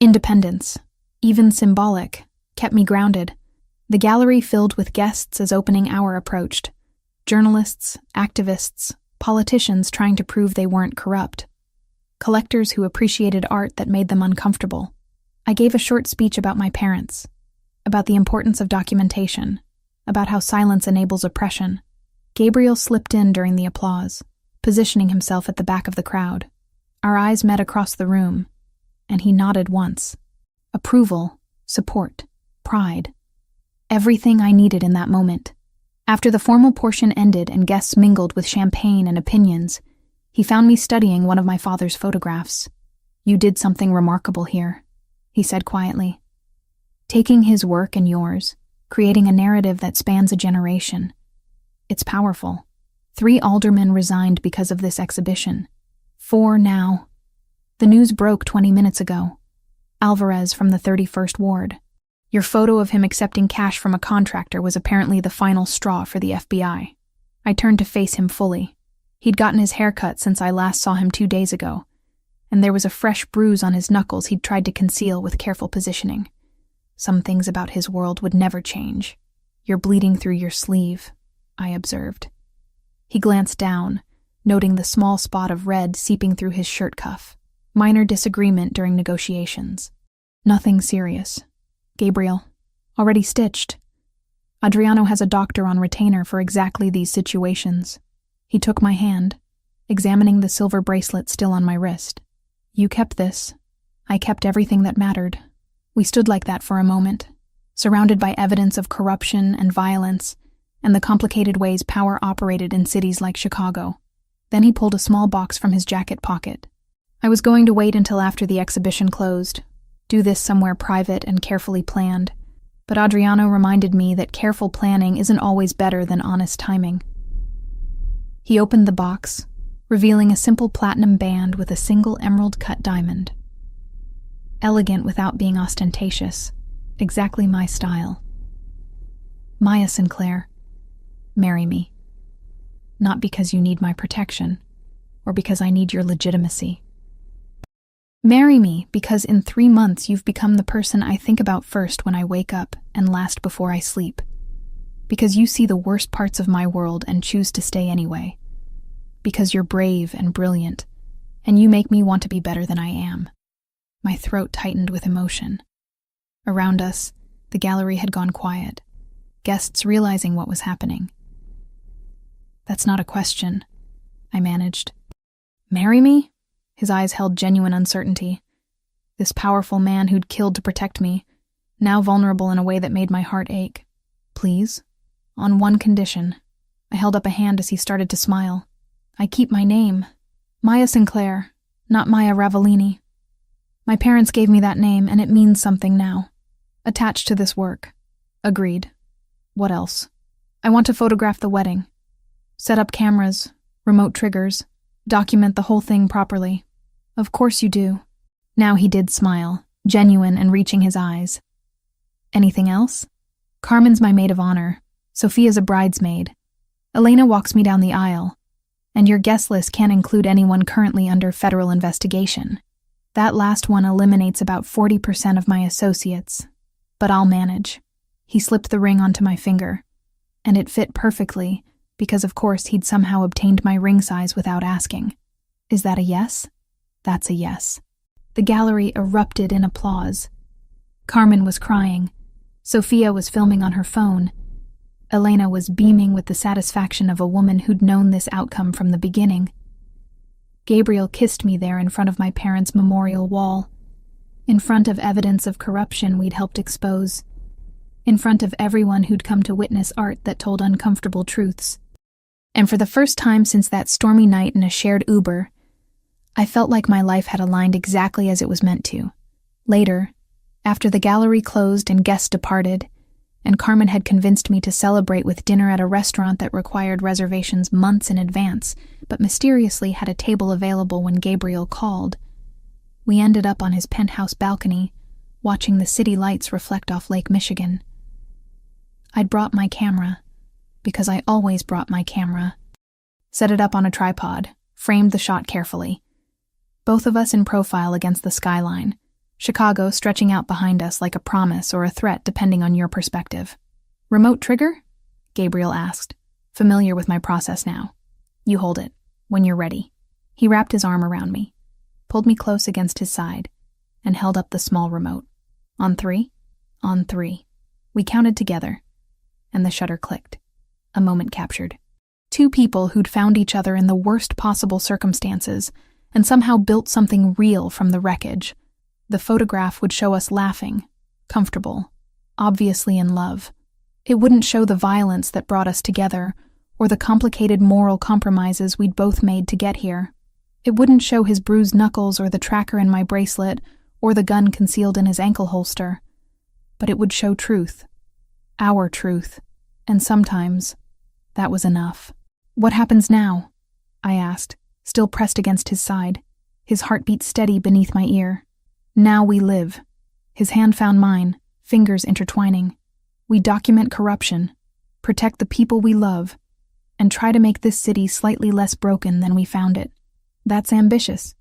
Independence, even symbolic, kept me grounded. The gallery filled with guests as opening hour approached. Journalists, activists, politicians trying to prove they weren't corrupt. Collectors who appreciated art that made them uncomfortable. I gave a short speech about my parents, about the importance of documentation, about how silence enables oppression. Gabriel slipped in during the applause, positioning himself at the back of the crowd. Our eyes met across the room, and he nodded once. Approval, support, pride. Everything I needed in that moment. After the formal portion ended and guests mingled with champagne and opinions, he found me studying one of my father's photographs. You did something remarkable here, he said quietly. Taking his work and yours, creating a narrative that spans a generation. It's powerful. 3 aldermen resigned because of this exhibition. 4 now. The news broke 20 minutes ago. Alvarez from the 31st Ward. Your photo of him accepting cash from a contractor was apparently the final straw for the FBI. I turned to face him fully. He'd gotten his hair cut since I last saw him 2 days ago, and there was a fresh bruise on his knuckles he'd tried to conceal with careful positioning. Some things about his world would never change. You're bleeding through your sleeve, I observed. He glanced down, noting the small spot of red seeping through his shirt cuff. Minor disagreement during negotiations. Nothing serious. Gabriel, already stitched. Adriano has a doctor on retainer for exactly these situations. He took my hand, examining the silver bracelet still on my wrist. You kept this. I kept everything that mattered. We stood like that for a moment, surrounded by evidence of corruption and violence, and the complicated ways power operated in cities like Chicago. Then he pulled a small box from his jacket pocket. I was going to wait until after the exhibition closed, do this somewhere private and carefully planned, but Adriano reminded me that careful planning isn't always better than honest timing. He opened the box, revealing a simple platinum band with a single emerald-cut diamond. Elegant without being ostentatious, exactly my style. Maya Sinclair, marry me. Not because you need my protection, or because I need your legitimacy. Marry me because in 3 months you've become the person I think about first when I wake up and last before I sleep. Because you see the worst parts of my world and choose to stay anyway. Because you're brave and brilliant, and you make me want to be better than I am. My throat tightened with emotion. Around us, the gallery had gone quiet, guests realizing what was happening. That's not a question, I managed. Marry me? His eyes held genuine uncertainty. This powerful man who'd killed to protect me, now vulnerable in a way that made my heart ache. Please? On one condition. I held up a hand as he started to smile. I keep my name. Maya Sinclair, not Maya Ravellini. My parents gave me that name, and it means something now. Attached to this work. Agreed. What else? I want to photograph the wedding. Set up cameras, remote triggers, document the whole thing properly. Of course you do. Now he did smile, genuine and reaching his eyes. Anything else? Carmen's my maid of honor. Sophia's a bridesmaid. Elena walks me down the aisle. And your guest list can't include anyone currently under federal investigation. That last one eliminates about 40% of my associates. But I'll manage. He slipped the ring onto my finger. And it fit perfectly, because of course he'd somehow obtained my ring size without asking. Is that a yes? That's a yes. The gallery erupted in applause. Carmen was crying. Sophia was filming on her phone. Elena was beaming with the satisfaction of a woman who'd known this outcome from the beginning. Gabriel kissed me there in front of my parents' memorial wall, in front of evidence of corruption we'd helped expose, in front of everyone who'd come to witness art that told uncomfortable truths. And for the first time since that stormy night in a shared Uber, I felt like my life had aligned exactly as it was meant to. Later, after the gallery closed and guests departed, and Carmen had convinced me to celebrate with dinner at a restaurant that required reservations months in advance, but mysteriously had a table available when Gabriel called, we ended up on his penthouse balcony, watching the city lights reflect off Lake Michigan. I'd brought my camera, because I always brought my camera. Set it up on a tripod, framed the shot carefully. Both of us in profile against the skyline, Chicago stretching out behind us like a promise or a threat depending on your perspective. Remote trigger? Gabriel asked, familiar with my process now. You hold it, when you're ready. He wrapped his arm around me, pulled me close against his side, and held up the small remote. On 3? On 3. We counted together, and the shutter clicked. A moment captured. 2 people who'd found each other in the worst possible circumstances and somehow built something real from the wreckage. The photograph would show us laughing, comfortable, obviously in love. It wouldn't show the violence that brought us together or the complicated moral compromises we'd both made to get here. It wouldn't show his bruised knuckles or the tracker in my bracelet or the gun concealed in his ankle holster. But it would show truth. Our truth. And sometimes, that was enough. What happens now? I asked, still pressed against his side, his heartbeat steady beneath my ear. Now we live. His hand found mine, fingers intertwining. We document corruption, protect the people we love, and try to make this city slightly less broken than we found it. That's ambitious.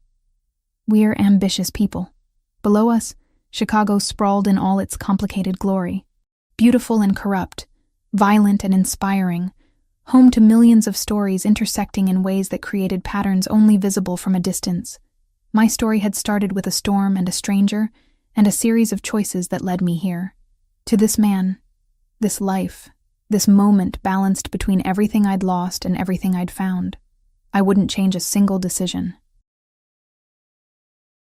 We're ambitious people. Below us, Chicago sprawled in all its complicated glory. Beautiful and corrupt, violent and inspiring, home to millions of stories intersecting in ways that created patterns only visible from a distance. My story had started with a storm and a stranger, and a series of choices that led me here. To this man, this life, this moment balanced between everything I'd lost and everything I'd found. I wouldn't change a single decision.